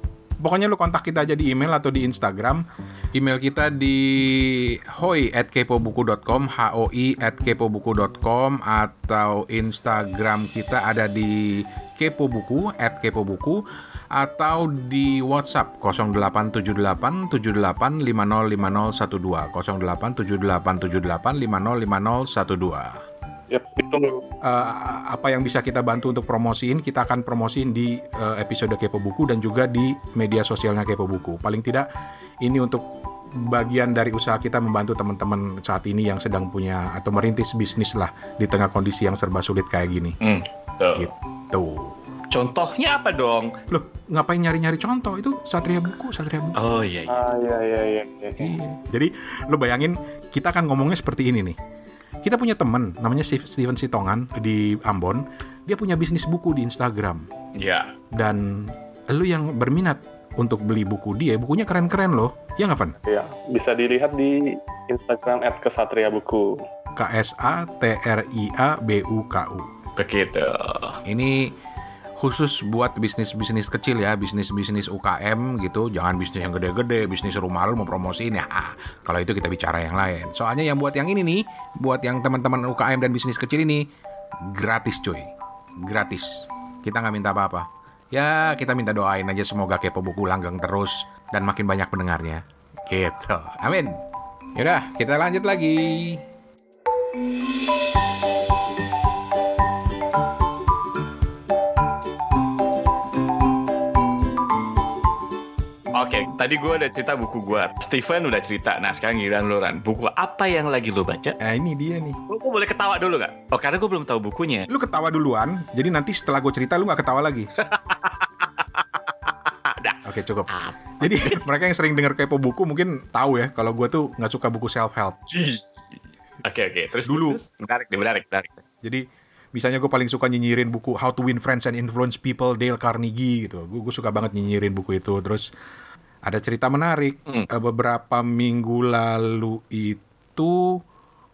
Pokoknya lu kontak kita aja di email atau di Instagram. Email kita di hoi@kepobuku.com, hoi@kepobuku.com, atau Instagram kita ada di kepobuku @kepobuku, atau di WhatsApp 0878 78 505012, 0878 78 505012. Yap, ditunggu. Apa yang bisa kita bantu untuk promosiin, kita akan promosiin di episode Kepo Buku dan juga di media sosialnya Kepo Buku. Paling tidak ini untuk bagian dari usaha kita membantu teman-teman saat ini yang sedang punya atau merintis bisnis lah di tengah kondisi yang serba sulit kayak gini. Gitu. Contohnya apa dong? Loh, ngapain nyari-nyari contoh? Itu Satria Buku. Oh iya. Iya. Jadi lo bayangin kita kan ngomongnya seperti ini nih. Kita punya teman namanya Steven Sitongan di Ambon. Dia punya bisnis buku di Instagram. Iya. Dan lu yang berminat untuk beli buku dia, bukunya keren-keren loh. Ya nggak, Van? Iya, bisa dilihat di Instagram @kesatriabuku. KSATRIABUKU. Begitu. Ini khusus buat bisnis-bisnis kecil ya, bisnis-bisnis UKM gitu. Jangan bisnis yang gede-gede, bisnis rumah lu mau promosiin ya. Kalau itu kita bicara yang lain. Soalnya yang buat yang ini nih, buat yang teman-teman UKM dan bisnis kecil ini, gratis cuy. Gratis. Kita nggak minta apa-apa. Ya kita minta doain aja semoga Kepo Buku langgeng terus dan makin banyak pendengarnya. Gitu. Amin. Yaudah, kita lanjut lagi. Oke, tadi gue udah cerita buku gue. Steven udah cerita. Nah, sekarang giliran lu, Ran. Buku apa yang lagi lu baca? Ini dia nih. Lu boleh ketawa dulu gak? Oh, karena gue belum tahu bukunya. Lu ketawa duluan, jadi nanti setelah gue cerita lu gak ketawa lagi. Oke, cukup. Jadi mereka yang sering denger Kepo Buku mungkin tahu ya kalau gue tuh gak suka buku self-help. Oke. Terus Dulu. Menarik. Jadi Misalnya gue paling suka nyinyirin buku How to Win Friends and Influence People, Dale Carnegie gitu. Gue suka banget nyinyirin buku itu. Terus ada cerita menarik. Beberapa minggu lalu itu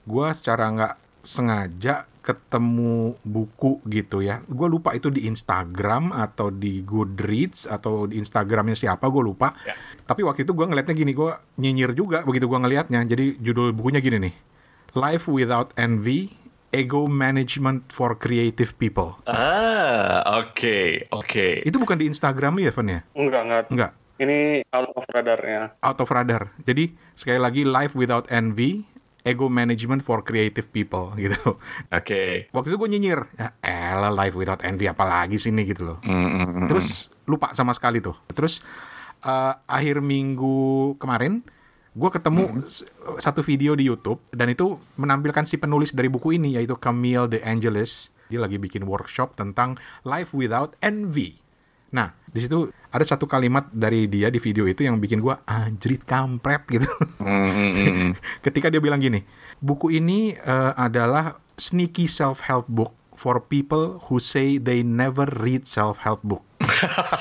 gue secara nggak sengaja ketemu buku gitu ya. Gue lupa itu di Instagram atau di Goodreads atau di Instagramnya siapa, gue lupa. Tapi waktu itu gue ngeliatnya gini, gue nyinyir juga begitu gue ngeliatnya. Jadi judul bukunya gini nih, Life Without Envy, Ego Management for Creative People. Oke. Itu bukan di Instagram ya, Van ya? Enggak. Ini out of radarnya. Out of radar. Jadi sekali lagi, Life Without Envy, Ego Management for Creative People gitu. Oke. Waktu itu gue nyinyir, ya elah Life Without Envy apalagi sini gitu loh. Terus lupa sama sekali tuh. Terus akhir minggu kemarin gue ketemu satu video di YouTube dan itu menampilkan si penulis dari buku ini, yaitu Camille De Angelis. Dia lagi bikin workshop tentang Life Without Envy. Nah, di situ ada satu kalimat dari dia di video itu yang bikin gue anjrit kampret gitu. Ketika dia bilang gini, buku ini adalah sneaky self-help book for people who say they never read self-help book.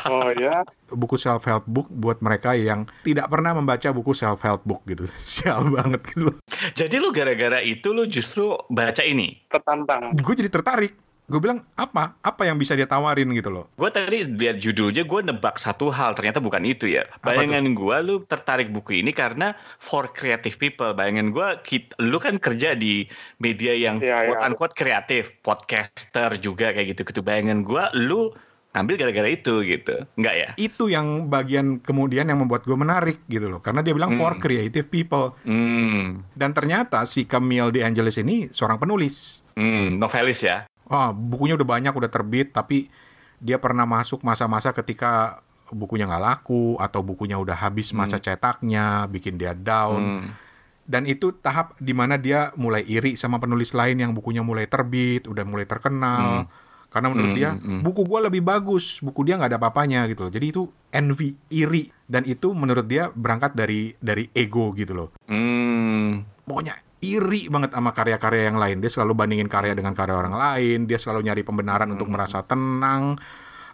Oh ya? Buku self-help book buat mereka yang tidak pernah membaca buku self-help book gitu. Sial banget gitu. Jadi lu gara-gara itu lu justru baca ini? Tertantang. Gue jadi tertarik. Gue bilang, apa yang bisa dia tawarin gitu loh. Gue tadi lihat judulnya, gue nebak satu hal, ternyata bukan itu ya. Bayangan gue, lu tertarik buku ini karena for creative people. Bayangan gue, lu kan kerja di media yang quote-unquote kreatif, podcaster juga kayak gitu-gitu. Bayangan gue, lu ngambil gara-gara itu gitu, enggak ya? Itu yang bagian kemudian yang membuat gue menarik gitu loh. Karena dia bilang for creative people. Dan ternyata si Camille De Angelis ini seorang penulis. Novelis ya? Bukunya udah banyak, udah terbit, tapi dia pernah masuk masa-masa ketika bukunya nggak laku atau bukunya udah habis masa cetaknya, bikin dia down. Dan itu tahap dimana dia mulai iri sama penulis lain yang bukunya mulai terbit, udah mulai terkenal. Karena menurut dia, buku gue lebih bagus, buku dia nggak ada apa-apanya gitu loh. Jadi itu envy, iri. Dan itu menurut dia berangkat dari ego gitu loh. Pokoknya iri banget sama karya-karya yang lain. Dia selalu bandingin karya dengan karya orang lain. Dia selalu nyari pembenaran untuk merasa tenang.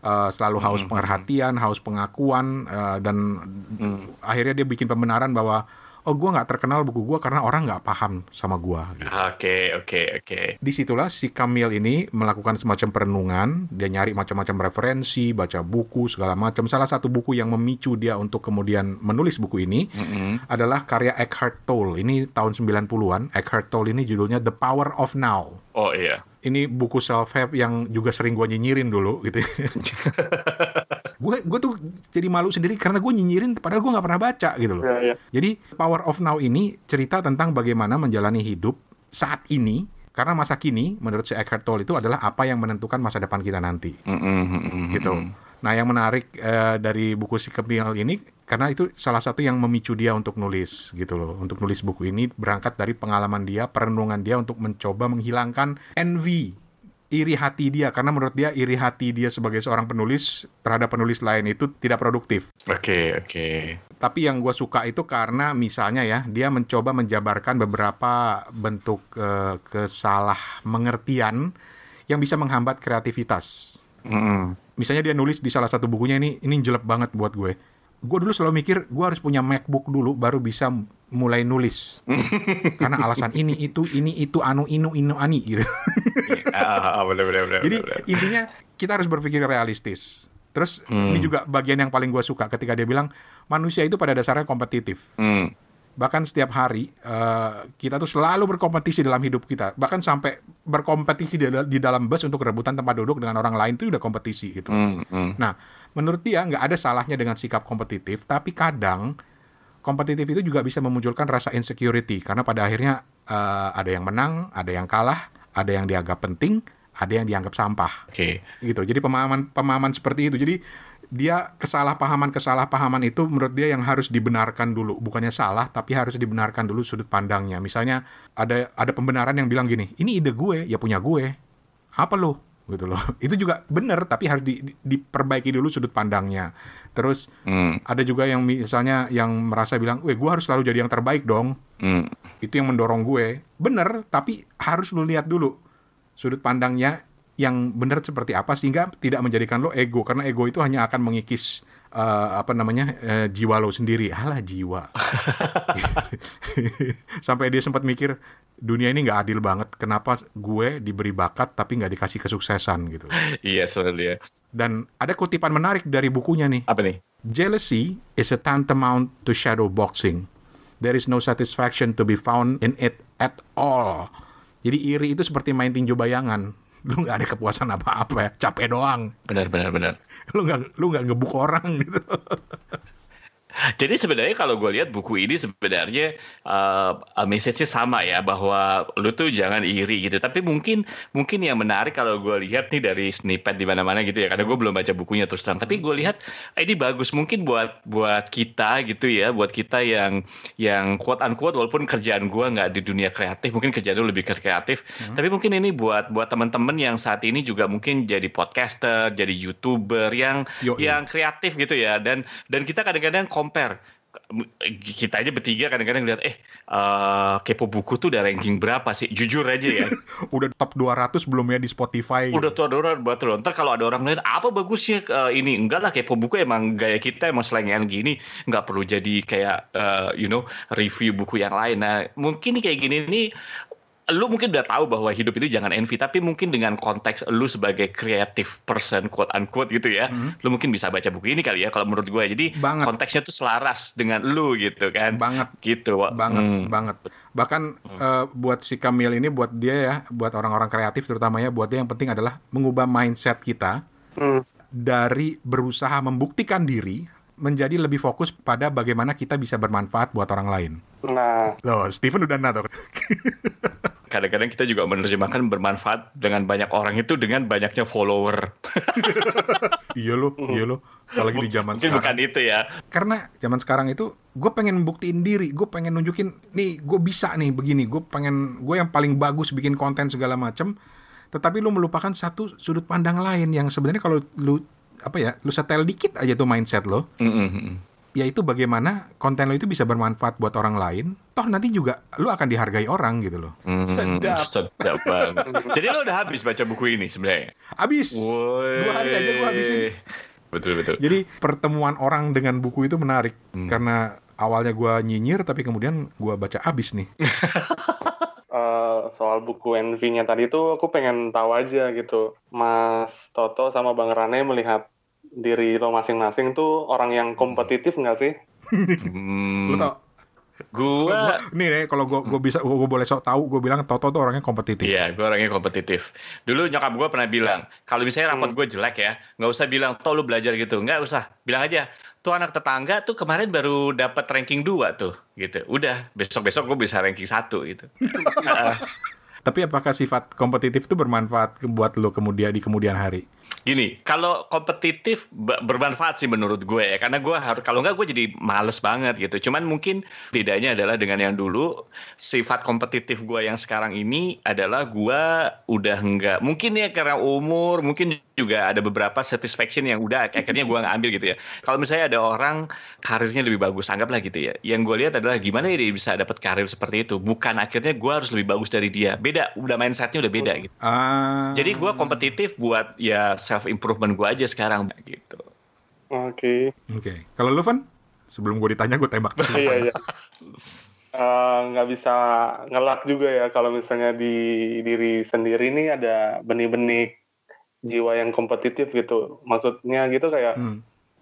Selalu haus pengerhatian, haus pengakuan. Dan akhirnya dia bikin pembenaran bahwa gue nggak terkenal buku gue karena orang nggak paham sama gue. Gitu. Oke. Disitulah si Camille ini melakukan semacam perenungan. Dia nyari macam-macam referensi, baca buku segala macam. Salah satu buku yang memicu dia untuk kemudian menulis buku ini adalah karya Eckhart Tolle. Ini tahun 90-an. Eckhart Tolle ini judulnya The Power of Now. Oh iya. Ini buku self-help yang juga sering gue nyinyirin dulu gitu. Gue tuh jadi malu sendiri karena gue nyinyirin padahal gue nggak pernah baca gitu loh. Jadi Power of Now ini cerita tentang bagaimana menjalani hidup saat ini. Karena masa kini menurut si Eckhart Tolle itu adalah apa yang menentukan masa depan kita nanti. Gitu. Nah yang menarik dari buku si Camille ini karena itu salah satu yang memicu dia untuk nulis gitu loh. Untuk nulis buku ini berangkat dari pengalaman dia, perenungan dia untuk mencoba menghilangkan envy, iri hati dia. Karena menurut dia iri hati dia sebagai seorang penulis terhadap penulis lain itu tidak produktif. Oke. Tapi yang gue suka itu karena misalnya ya, dia mencoba menjabarkan beberapa bentuk kesalah mengertian yang bisa menghambat kreativitas. Misalnya dia nulis di salah satu bukunya ini jelek banget buat gue. Gue dulu selalu mikir gue harus punya MacBook dulu baru bisa mulai nulis. Karena alasan ini itu anu ani gitu. Bener. Jadi intinya kita harus berpikir realistis. Terus ini juga bagian yang paling gue suka ketika dia bilang manusia itu pada dasarnya kompetitif. Bahkan setiap hari kita tuh selalu berkompetisi dalam hidup kita. Bahkan sampai berkompetisi di dalam bus untuk rebutan tempat duduk dengan orang lain itu udah kompetisi gitu. Nah, menurut dia nggak ada salahnya dengan sikap kompetitif, tapi kadang kompetitif itu juga bisa memunculkan rasa insecurity karena pada akhirnya ada yang menang, ada yang kalah, ada yang dianggap penting, ada yang dianggap sampah. Gitu. Jadi pemahaman seperti itu. Jadi dia kesalahpahaman itu menurut dia yang harus dibenarkan dulu. Bukannya salah, tapi harus dibenarkan dulu sudut pandangnya. Misalnya ada pembenaran yang bilang gini, ini ide gue, ya punya gue. Apa lo? Gitu loh. Itu juga benar, tapi harus diperbaiki dulu sudut pandangnya. Terus ada juga yang misalnya yang merasa bilang, gue harus selalu jadi yang terbaik dong. Itu yang mendorong gue. Benar, tapi harus lu lihat dulu sudut pandangnya yang benar seperti apa sehingga tidak menjadikan lo ego, karena ego itu hanya akan mengikis jiwa lo sendiri. Alah, jiwa. Sampai dia sempat mikir, dunia ini nggak adil banget, kenapa gue diberi bakat tapi nggak dikasih kesuksesan gitu. Iya, soalnya. Dan ada kutipan menarik dari bukunya nih. Apa nih? Jealousy is a tantamount to shadow boxing. There is no satisfaction to be found in it at all. Jadi iri itu seperti main tinju bayangan. Lu nggak ada kepuasan apa-apa ya, capek doang. Benar. Lu nggak ngebuk orang gitu. Jadi sebenarnya kalau gue lihat buku ini sebenarnya message-nya sama ya, bahwa lu tuh jangan iri gitu. Tapi mungkin yang menarik kalau gue lihat nih dari snippet di mana-mana gitu ya, karena gue belum baca bukunya terus terang. Tapi gue lihat ini bagus mungkin buat kita gitu ya, buat kita yang quote unquote, walaupun kerjaan gue nggak di dunia kreatif, mungkin kerjaan lu lebih kreatif. Tapi mungkin ini buat teman-teman yang saat ini juga mungkin jadi podcaster, jadi YouTuber yang kreatif gitu ya, dan kita kadang-kadang compare. Kita aja bertiga kadang-kadang lihat Kepo Buku tuh udah ranking berapa sih, jujur aja ya. Udah top 200 belum ya di Spotify. Udah top 200 betul. Ntar kalau ada orang lain apa bagusnya ini, enggak lah, Kepo Buku emang gaya kita emang selengean gini, nggak perlu jadi kayak review buku yang lain. Nah mungkin kayak gini nih, lu mungkin udah tahu bahwa hidup itu jangan envy, tapi mungkin dengan konteks lu sebagai creative person quote unquote gitu ya, lu mungkin bisa baca buku ini kali ya kalau menurut gue. Jadi konteksnya tuh selaras dengan lu gitu kan. Banget. Gitu. Banget. Bahkan buat si Kamil ini, buat dia ya, buat orang-orang kreatif terutamanya, buat dia yang penting adalah mengubah mindset kita dari berusaha membuktikan diri menjadi lebih fokus pada bagaimana kita bisa bermanfaat buat orang lain. Nah, loh, Steven udah nato. Kadang-kadang kita juga menerjemahkan bermanfaat dengan banyak orang itu dengan banyaknya follower. Iya lo. Apalagi di zaman sekarang. Bukan itu ya. Karena zaman sekarang itu gue pengen buktiin diri, gue pengen nunjukin nih gue bisa nih begini, gue yang paling bagus bikin konten segala macem. Tetapi lu melupakan satu sudut pandang lain yang sebenarnya kalau lu setel dikit aja tuh mindset lo. Yaitu bagaimana konten lo itu bisa bermanfaat buat orang lain, toh nanti juga lo akan dihargai orang gitu loh. Sedap banget. Jadi lo udah habis baca buku ini sebenarnya? Habis. 2 hari aja gue habisin. Betul. Jadi pertemuan orang dengan buku itu menarik. Karena awalnya gue nyinyir, tapi kemudian gue baca habis nih. Soal buku envy-nya tadi tuh aku pengen tahu aja gitu, Mas Toto sama Bang Rane melihat diri lo masing-masing tuh orang yang kompetitif nggak sih? Lo tau? Kalau gue boleh sok tahu, gue bilang Toto tuh orangnya kompetitif. Iya, gue orangnya kompetitif. Dulu nyokap gue pernah bilang, kalau misalnya rapot gue jelek ya, nggak usah bilang Toto lu belajar gitu, nggak usah, bilang aja tuh anak tetangga tuh kemarin baru dapat ranking 2 tuh, gitu. Udah, besok gue bisa ranking 1 gitu. Tapi apakah sifat kompetitif itu bermanfaat buat lo di kemudian hari? Gini, kalau kompetitif bermanfaat sih menurut gue ya, karena gue kalau nggak gue jadi males banget gitu. Cuman mungkin bedanya adalah dengan yang dulu, sifat kompetitif gue yang sekarang ini adalah gue udah nggak, mungkin ya karena umur, mungkin juga ada beberapa satisfaction yang udah akhirnya gue ngambil gitu ya. Kalau misalnya ada orang karirnya lebih bagus, anggaplah gitu ya, yang gue lihat adalah gimana ya dia bisa dapat karir seperti itu, bukan akhirnya gue harus lebih bagus dari dia. Beda, udah mindsetnya udah beda gitu. Jadi gue kompetitif buat ya self improvement gue aja sekarang gitu. Oke. Kalau lu, Van? Sebelum gue ditanya, gue tembak. Iya. Nggak bisa ngelak juga ya kalau misalnya di diri sendiri nih ada benih-benih jiwa yang kompetitif gitu. Maksudnya gitu kayak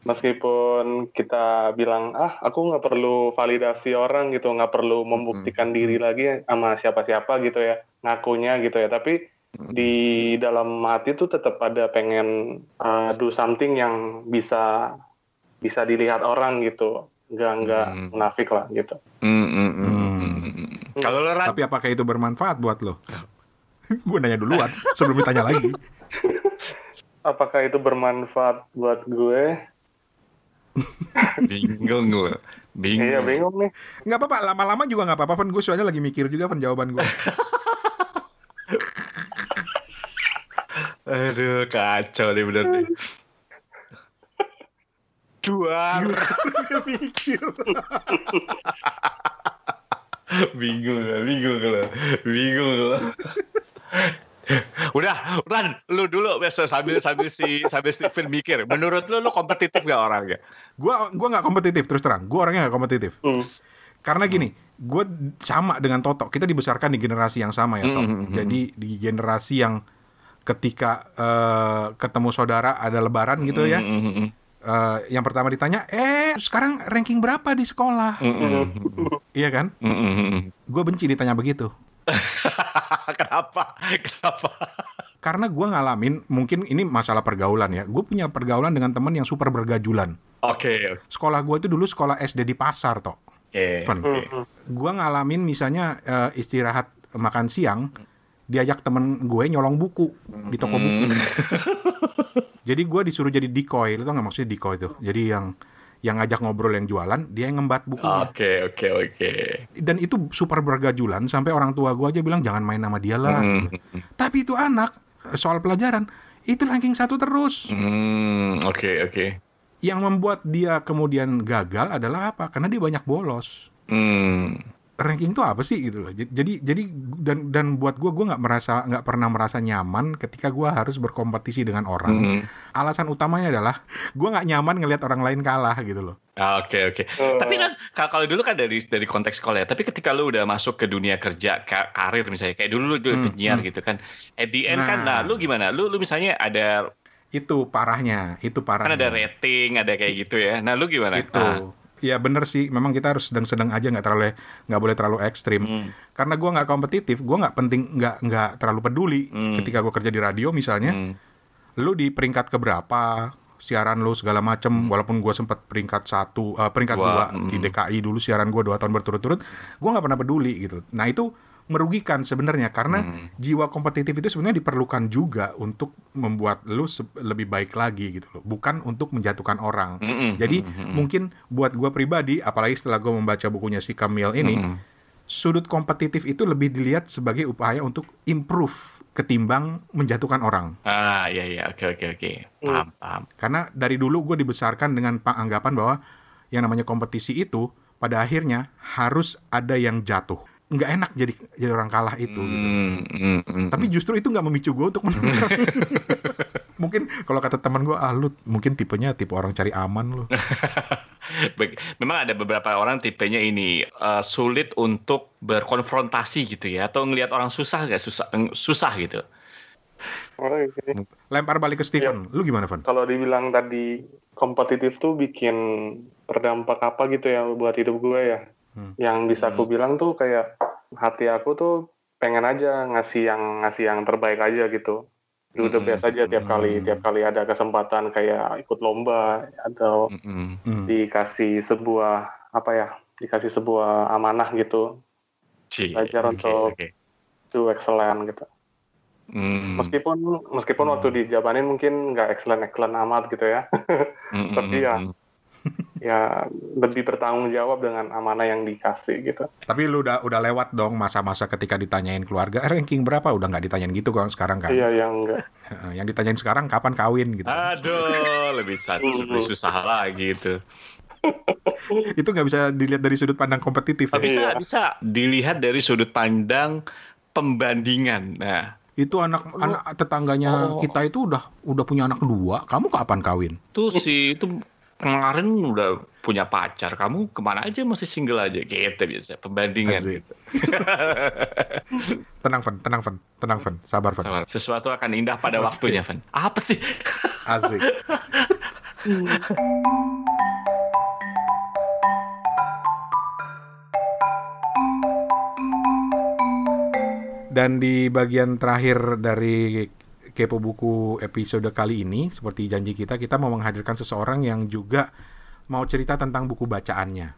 meskipun kita bilang aku nggak perlu validasi orang gitu, nggak perlu membuktikan diri lagi sama siapa-siapa gitu ya, ngakunya gitu ya, tapi di dalam hati tuh tetap ada pengen do something yang bisa dilihat orang gitu, nggak munafik lah gitu. Kalau lo, tapi apakah itu bermanfaat buat lo? Gue nanya duluan sebelum ditanya lagi. Apakah itu bermanfaat buat gue? Bingung gue. Iya, bingung nih. Nggak apa-apa, lama-lama juga nggak apa-apa. Gue soalnya lagi mikir juga jawaban gue. Aduh, kacau nih bener nih. Mikir. Bingung lah. Udah, Ran, lu dulu besok sambil Steven mikir. Menurut lu kompetitif gak orangnya? Gua nggak kompetitif, terus terang. Gua orangnya nggak kompetitif. Karena gini, gue sama dengan Toto. Kita dibesarkan di generasi yang sama ya, Toto. Jadi di generasi yang ketika ketemu saudara ada lebaran gitu ya. Yang pertama ditanya, sekarang ranking berapa di sekolah? Iya kan? Gue benci ditanya begitu. Kenapa? Karena gue ngalamin, mungkin ini masalah pergaulan ya. Gue punya pergaulan dengan teman yang super bergajulan. Oke. Sekolah gue itu dulu sekolah SD di pasar, Tok. Gue ngalamin misalnya istirahat makan siang, diajak temen gue nyolong buku di toko buku. Jadi gue disuruh jadi decoy. Lu tau gak maksudnya decoy itu? Jadi yang ngajak ngobrol yang jualan, dia yang ngembat bukunya. Oke. Dan itu super bergajulan, sampai orang tua gue aja bilang jangan main sama dia lah. Tapi itu anak, soal pelajaran, itu ranking 1 terus. Oke. Yang membuat dia kemudian gagal adalah apa? Karena dia banyak bolos. Ranking itu apa sih gitu loh. Jadi dan buat gue nggak pernah merasa nyaman ketika gue harus berkompetisi dengan orang. Alasan utamanya adalah gue nggak nyaman ngelihat orang lain kalah gitu loh. Oke. Tapi kan kalau dulu kan dari konteks sekolah ya. Tapi ketika lu udah masuk ke dunia kerja, karir misalnya, kayak dulu lu penyiar gitu kan. At the end kan, lu gimana? Lu misalnya ada itu parahnya. Kan ada rating, ada kayak gitu ya. Nah, lu gimana? Itu. Ya bener sih, memang kita harus sedang-sedang aja, nggak boleh terlalu ekstrim. Karena gue nggak kompetitif, gue nggak terlalu peduli. Ketika gue kerja di radio misalnya, lu di peringkat keberapa, siaran lu segala macem. Walaupun gue sempat peringkat 2 di DKI dulu, siaran gue 2 tahun berturut-turut, gue nggak pernah peduli gitu. Nah itu merugikan sebenarnya, karena jiwa kompetitif itu sebenarnya diperlukan juga untuk membuat lu lebih baik lagi gitu loh, bukan untuk menjatuhkan orang. Jadi mungkin buat gue pribadi, apalagi setelah gue membaca bukunya si Kamil ini, sudut kompetitif itu lebih dilihat sebagai upaya untuk improve ketimbang menjatuhkan orang. Iya, oke. Paham. Karena dari dulu gue dibesarkan dengan anggapan bahwa yang namanya kompetisi itu pada akhirnya harus ada yang jatuh. Nggak enak jadi orang kalah itu gitu. Tapi justru itu nggak memicu gue untuk menang. Mungkin kalau kata teman gue, lu mungkin tipenya tipe orang cari aman lu. Memang ada beberapa orang tipenya ini sulit untuk berkonfrontasi gitu ya, atau ngelihat orang susah gitu. Lempar balik ke Steven. Lu gimana, Van? Kalau dibilang tadi kompetitif tuh bikin berdampak apa gitu ya buat hidup gue ya. Yang bisa aku bilang tuh kayak hati aku tuh pengen aja ngasih yang terbaik aja gitu. Udah biasa aja tiap kali ada kesempatan kayak ikut lomba atau dikasih sebuah amanah gitu. Belajar untuk do excellent gitu. Meskipun waktu dijabanin mungkin nggak excellent amat gitu ya. Tapi ya lebih bertanggung jawab dengan amanah yang dikasih gitu. Tapi lu udah lewat dong masa-masa ketika ditanyain keluarga ranking berapa, udah nggak ditanyain gitu kan sekarang kan? Iya, yang enggak. Yang ditanyain sekarang kapan kawin gitu. Aduh, lebih susah lagi itu. Itu nggak bisa dilihat dari sudut pandang kompetitif. Bisa dilihat dari sudut pandang pembandingan. Nah, itu anak tetangganya kita itu udah punya anak 2, kamu kapan kawin? Tuh sih itu kemarin udah punya pacar, kamu kemana aja masih single aja, gitu biasa pembandingan gitu. Tenang Van, sabar Van. Sesuatu akan indah pada waktunya, Van. Apa sih? Asik. Dan di bagian terakhir dari Kepo Buku episode kali ini, seperti janji kita mau menghadirkan seseorang yang juga mau cerita tentang buku bacaannya.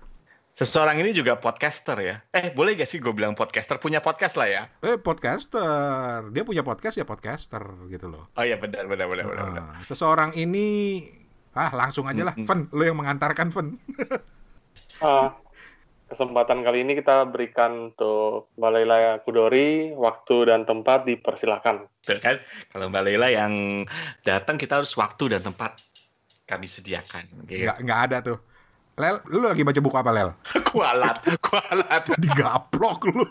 Seseorang ini juga podcaster ya? Boleh gak sih gue bilang podcaster? Punya podcast lah ya? Podcaster. Dia punya podcast ya podcaster gitu loh. Oh iya benar. Seseorang ini, langsung aja lah. Van, lo yang mengantarkan, Van. Kesempatan kali ini kita berikan untuk Mbak Leila Kudori, waktu dan tempat dipersilakan. Betul kan? Kalau Mbak Leila yang datang, kita harus waktu dan tempat kami sediakan. Okay. Nggak ada tuh. Lel, lu lagi baca buku apa, Lel? Kualat. Digaplok lu.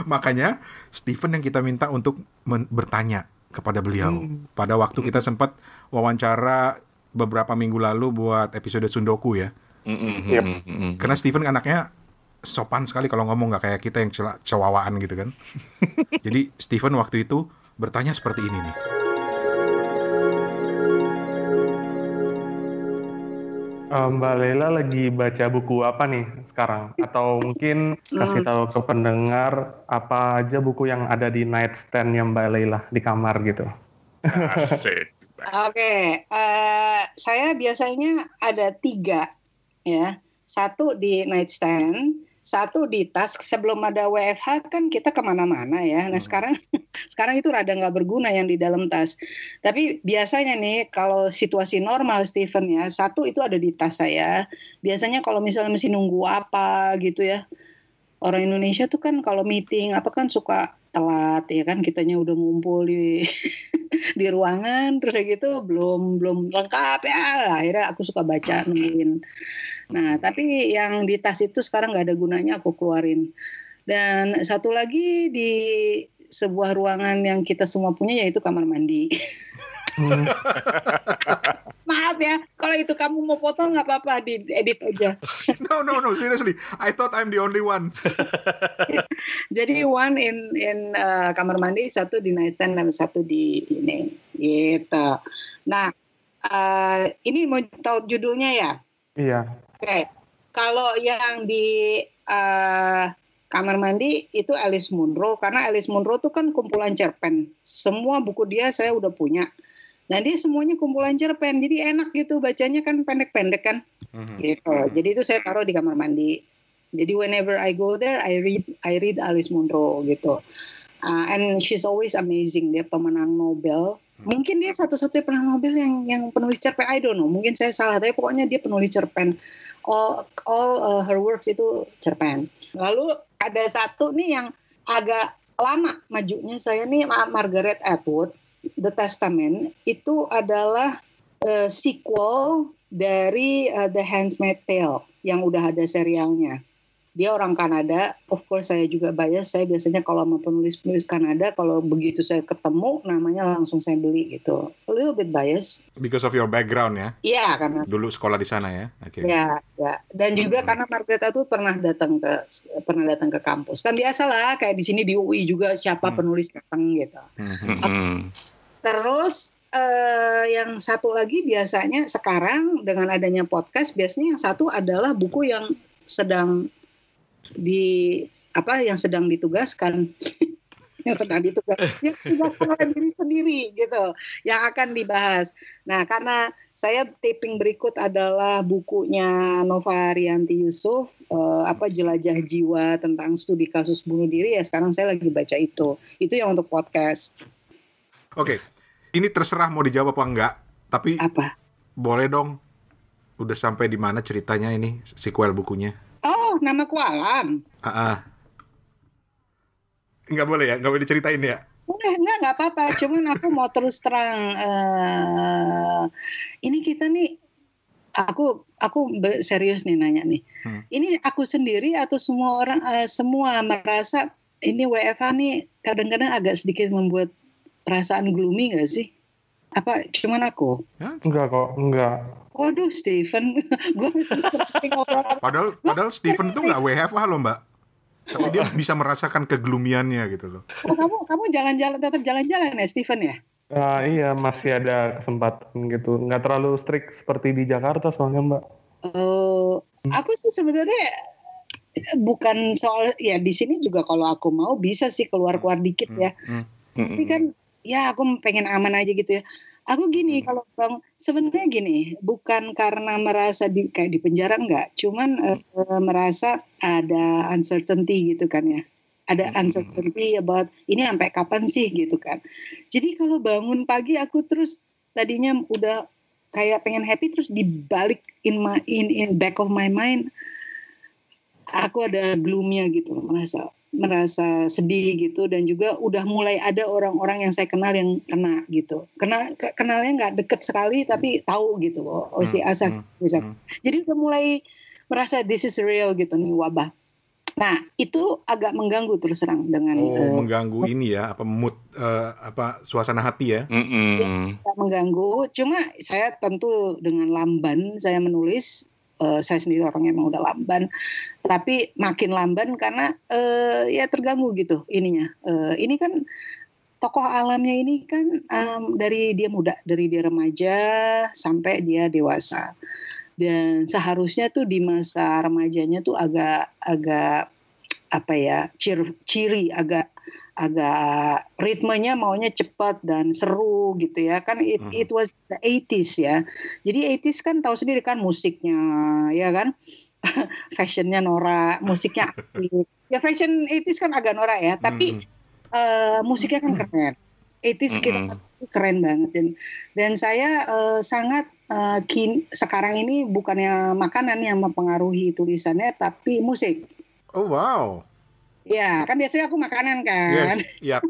Makanya Stephen yang kita minta untuk bertanya kepada beliau. Pada waktu kita sempat wawancara beberapa minggu lalu buat episode Sundoku ya. Karena Stephen anaknya sopan sekali kalau ngomong, nggak kayak kita yang cewawaan gitu kan. Jadi Stephen waktu itu bertanya seperti ini nih. Mbak Leila lagi baca buku apa nih sekarang? Atau mungkin kasih tahu ke pendengar apa aja buku yang ada di nightstand-nya Mbak Leila di kamar gitu. Asik. Oke, saya biasanya ada 3 ya. 1 di nightstand, 1 di tas. Sebelum ada WFH kan kita kemana-mana ya. Nah sekarang itu rada nggak berguna yang di dalam tas. Tapi biasanya nih kalau situasi normal Stephen ya, 1 itu ada di tas saya. Biasanya kalau misalnya mesti nunggu apa gitu ya. Orang Indonesia tuh kan kalau meeting apa kan suka telat ya kan, kitanya udah ngumpul di di ruangan terus kayak gitu belum lengkap ya, akhirnya aku suka baca nungguin. Nah tapi yang di tas itu sekarang nggak ada gunanya, aku keluarin. Dan 1 lagi di sebuah ruangan yang kita semua punya, yaitu kamar mandi. Maaf ya, kalau itu kamu mau potong nggak apa-apa, diedit aja. No, seriously. I thought I'm the only one. Jadi 1 in kamar mandi, 1 di nightstand, dan 1 di ini, gitu. Nah, ini mau tahu judulnya ya? Iya. Oke, kalau yang di kamar mandi itu Alice Munro, karena Alice Munro tuh kan kumpulan cerpen. Semua buku dia saya udah punya. Nah dia semuanya kumpulan cerpen, jadi enak gitu bacanya kan pendek-pendek kan, gitu. Jadi itu saya taruh di kamar mandi. Jadi whenever I go there, I read Alice Munro gitu. And she's always amazing. Dia pemenang Nobel. Mungkin dia satu-satunya pemenang Nobel yang penulis cerpen. I don't know. Mungkin saya salah, tapi pokoknya dia penulis cerpen. All her works itu cerpen. Lalu ada 1 nih yang agak lama majunya saya nih, Margaret Atwood. The Testament itu adalah sequel dari The Handmaid's Tale yang udah ada serialnya. Dia orang Kanada, of course saya juga bias. Saya biasanya kalau mau penulis Kanada, kalau begitu saya ketemu namanya langsung saya beli gitu. A little bit bias. Because of your background ya? Iya, karena dulu sekolah di sana ya. Okay. Ya. Dan juga karena Margaret itu pernah datang ke kampus. Kan biasalah kayak di sini di UI juga siapa penulis datang gitu. Terus yang 1 lagi biasanya sekarang dengan adanya podcast, biasanya yang 1 adalah buku yang sedang ditugaskan yang ditugaskan oleh diri sendiri gitu, yang akan dibahas. Nah karena saya taping berikut adalah bukunya Nova Rianti Yusuf, Jelajah Jiwa tentang studi kasus bunuh diri ya, sekarang saya lagi baca itu yang untuk podcast. Oke, ini terserah mau dijawab apa enggak, tapi apa? Boleh dong, udah sampai di mana ceritanya ini, sequel bukunya? Oh, Namaku Alam. Enggak boleh ya, enggak boleh diceritain ya? Enggak apa-apa, cuman aku mau terus terang, ini kita nih, aku serius nih nanya nih, ini aku sendiri atau semua orang, semua merasa ini WFH nih kadang-kadang agak sedikit membuat perasaan gloomy nggak sih? Apa cuman aku? Enggak kok, enggak. Waduh, Stephen, gue padahal Stephen itu nggak WFH loh Mbak, tapi dia bisa merasakan kegloomiannya gitu loh. Oh, kamu tetap jalan-jalan ya, Stephen ya? Iya, masih ada kesempatan gitu. Nggak terlalu strict seperti di Jakarta soalnya Mbak. Aku sih sebenarnya bukan soal ya, di sini juga kalau aku mau bisa sih keluar dikit ya. Tapi kan ya aku pengen aman aja gitu ya. Aku gini, kalau Bang, sebenarnya gini, bukan karena merasa kayak di penjara enggak, cuman merasa ada uncertainty gitu kan ya. Ada uncertainty about ini sampai kapan sih gitu kan. Jadi kalau bangun pagi aku terus tadinya udah kayak pengen happy, terus dibalik in back of my mind aku ada gloomnya gitu, merasa sedih gitu, dan juga udah mulai ada orang-orang yang saya kenal yang kena gitu. Kenalnya nggak deket sekali tapi tahu gitu. Si Asa bisa. Jadi udah mulai merasa this is real gitu nih wabah. Nah, itu agak mengganggu terus terang dengan mengganggu ini ya, apa mood suasana hati ya. agak mengganggu. Cuma saya tentu dengan lamban saya menulis. Saya sendiri orangnya emang udah lamban, tapi makin lamban karena ya terganggu gitu ininya. Ini kan tokoh alamnya ini kan dari dia muda, dari dia remaja sampai dia dewasa. Dan seharusnya tuh di masa remajanya tuh agak apa ya, ciri agak ritmenya maunya cepat dan seru gitu ya kan. It was the 80s ya. Jadi 80s kan tahu sendiri kan musiknya ya kan. Fashionnya norak, musiknya aktif. Ya fashion 80s kan agak norak ya, tapi musiknya kan keren. 80s kita keren banget dan saya sangat sekarang ini bukannya makanan yang mempengaruhi tulisannya tapi musik. Oh wow. Ya, kan biasanya aku makanan kan. Yap.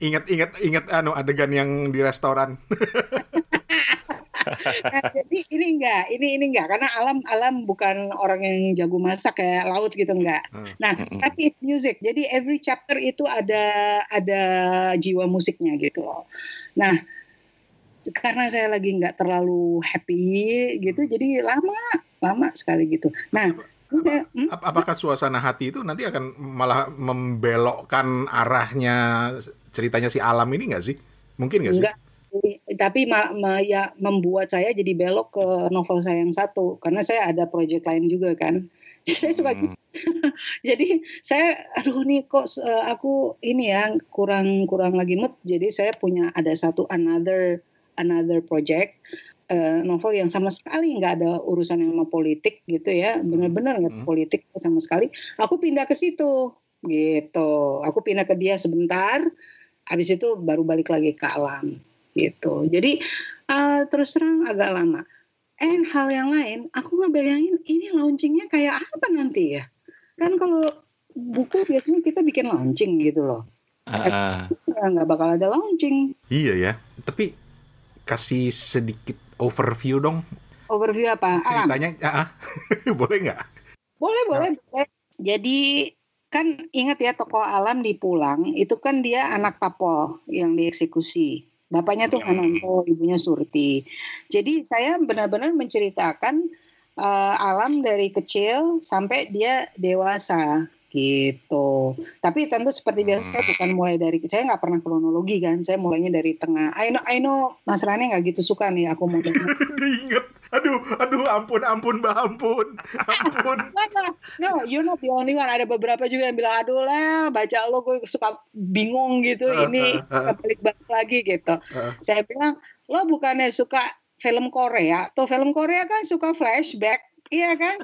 Ingat adegan yang di restoran. Nah, jadi ini enggak karena alam bukan orang yang jago masak kayak laut gitu enggak. Nah, tapi it's music. Jadi every chapter itu ada jiwa musiknya gitu loh. Nah, karena saya lagi nggak terlalu happy gitu, jadi lama sekali gitu. Nah, apakah suasana hati itu nanti akan malah membelokkan arahnya ceritanya si Alam ini nggak sih? Mungkin nggak sih? Enggak. Tapi ya membuat saya jadi belok ke novel saya yang satu karena saya ada project lain juga kan. Saya suka gitu. Jadi saya nih kok aku ini ya kurang lagi mood. Jadi saya punya ada satu another project novel yang sama sekali nggak ada urusan sama politik gitu ya, benar-benar nggak politik sama sekali. Aku pindah ke situ gitu. Aku pindah ke dia sebentar, habis itu baru balik lagi ke Alam gitu. Jadi terus terang agak lama. Hal yang lain, aku ngebayangin ini launchingnya kayak apa nanti ya? Kan kalau buku biasanya kita bikin launching gitu loh. Nggak bakal ada launching. Iya ya. Tapi kasih sedikit overview dong. Overview apa? Ceritanya, boleh nggak? Boleh. Jadi kan ingat ya tokoh Alam di Pulang itu kan dia anak tapol yang dieksekusi. Bapaknya tuh Hananto, ibunya Surti. Jadi saya benar-benar menceritakan Alam dari kecil sampai dia dewasa gitu. Tapi tentu seperti biasa saya bukan mulai dari, saya nggak pernah kronologi kan. Saya mulainya dari tengah. I know Mas Rani nggak gitu suka nih aku mau inget. Aduh, ampun, Mbak, ampun. No, you're not the only one. Ada beberapa juga yang bilang, aduh lah, baca lo gue suka bingung gitu, ini balik lagi gitu. Saya bilang, lo bukannya suka film Korea, tuh film Korea kan suka flashback, iya kan?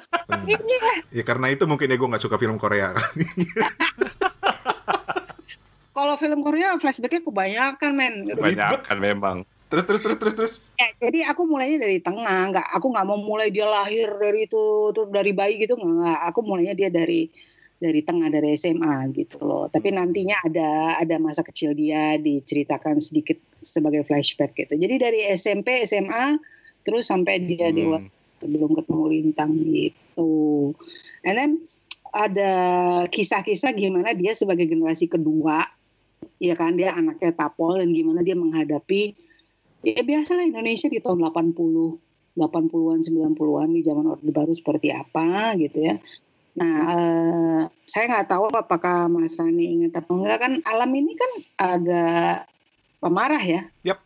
Ya karena itu mungkin gue nggak suka film Korea. Kalau film Korea flashbacknya kebanyakan, men. Kebanyakan memang. Terus. Ya, jadi aku mulainya dari tengah, aku nggak mau mulai dia lahir dari itu, terus dari bayi gitu, nggak. Aku mulainya dia dari tengah, dari SMA gitu loh. Tapi nantinya ada masa kecil dia diceritakan sedikit sebagai flashback gitu. Jadi dari SMP, SMA, terus sampai dia dewasa sebelum ketemu Lintang gitu. And then ada kisah-kisah gimana dia sebagai generasi kedua, ya kan, dia anaknya tapol dan gimana dia menghadapi. Ya biasalah Indonesia di tahun 80-an, 90-an di zaman Orde Baru seperti apa gitu ya. Nah, saya nggak tahu apakah Mas Rani ingat atau enggak, kan Alam ini kan agak pemarah ya. Yep.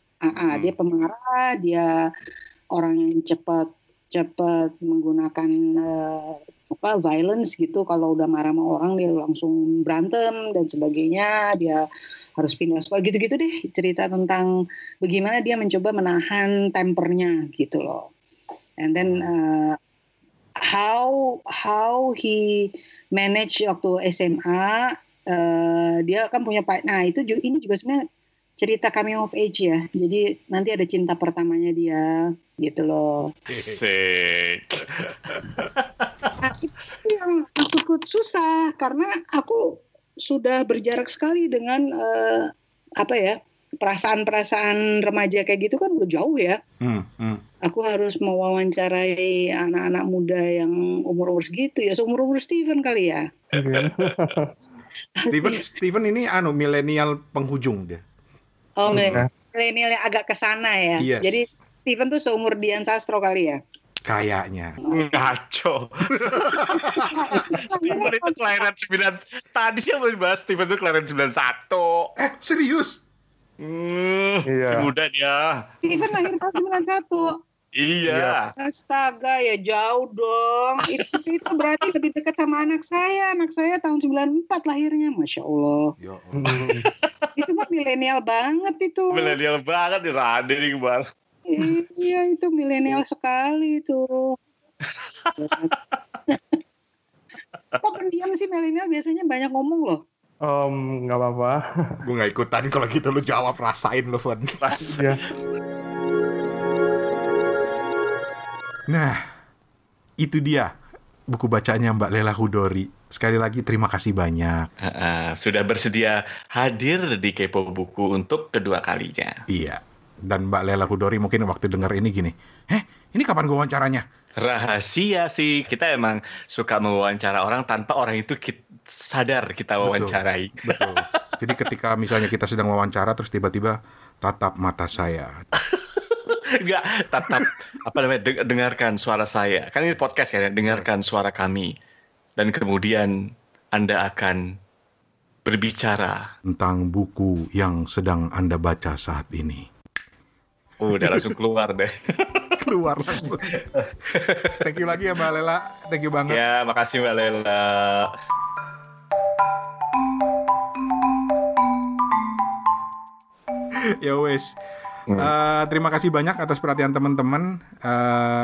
Dia pemarah, dia orang yang cepat menggunakan violence gitu. Kalau udah marah sama orang dia langsung berantem dan sebagainya, dia harus pindah sekolah gitu-gitu deh, cerita tentang bagaimana dia mencoba menahan tempernya gitu loh. And then how he manage waktu SMA, dia kan punya nah itu ini juga sebenarnya cerita coming of age ya. Jadi nanti ada cinta pertamanya dia gitu loh. Asik. Itu yang cukup susah karena aku sudah berjarak sekali dengan perasaan-perasaan remaja kayak gitu kan udah jauh ya. Aku harus mewawancarai anak-anak muda yang umur-umur segitu ya, seumur-umur Steven kali ya. Steven ini milenial penghujung dia. Oh, milenial yang agak kesana ya. Yes. Jadi Steven tuh seumur Dian Sastro kali ya. Kayaknya. Ngaco. Steven itu kelahiran 9. Tadi sih yang mau dibahas Steven itu kelahiran 91. Serius? Si muda dia. Steven lahir tahun 91. Iya. Astaga, ya jauh dong. Itu berarti lebih dekat sama anak saya. Anak saya tahun 94 lahirnya, Masya Allah. Ya Itu mah milenial banget itu. Milenial banget di Rade nih kemarin. Iya, itu milenial sekali itu. Kok pendiam sih milenial, biasanya banyak ngomong loh. Nggak apa-apa. Gue nggak ikutan kalau gitu, lu jawab, rasain lu, Van. Iya. Nah, itu dia buku bacaannya Mbak Lela Hudori. Sekali lagi terima kasih banyak. Sudah bersedia hadir di Kepo Buku untuk kedua kalinya. Iya. Dan Mbak Lela Hudori mungkin waktu dengar ini gini, ini kapan gue wawancaranya? Rahasia sih, kita emang suka mewawancara orang tanpa orang itu sadar kita wawancarai. Betul. Jadi ketika misalnya kita sedang wawancara terus tiba-tiba tatap mata saya. Enggak, tatap dengarkan suara saya. Kan ini podcast kan ya, dengarkan suara kami. Dan kemudian Anda akan berbicara tentang buku yang sedang Anda baca saat ini. Udah langsung keluar deh. Keluar langsung. Thank you lagi ya Mbak Lela. Thank you banget. Ya, makasih Mbak Lela. Ya wes. Terima kasih banyak atas perhatian teman-teman,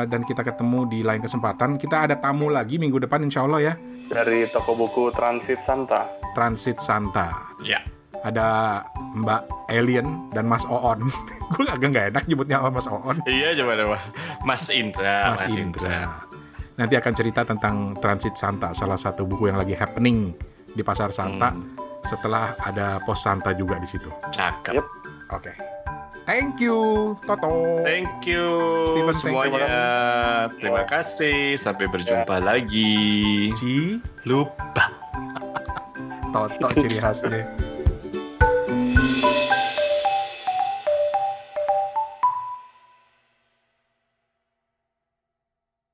dan kita ketemu di lain kesempatan. Kita ada tamu lagi minggu depan insya Allah ya. Dari toko buku Transit Santa. Transit Santa. Ya. Ada Mbak Alien dan Mas Oon. Gue agak nggak enak nyebutnya sama Mas Oon. Iya, coba. Mas Indra. Mas Indra. Nanti akan cerita tentang Transit Santa, salah satu buku yang lagi happening di Pasar Santa. Setelah ada Pos Santa juga di situ. Cakep. Yep. Oke. Thank you, Toto. Thank you Steven, semuanya. Terima kasih. Sampai berjumpa lagi. Ci Lupa. Toto ciri khasnya.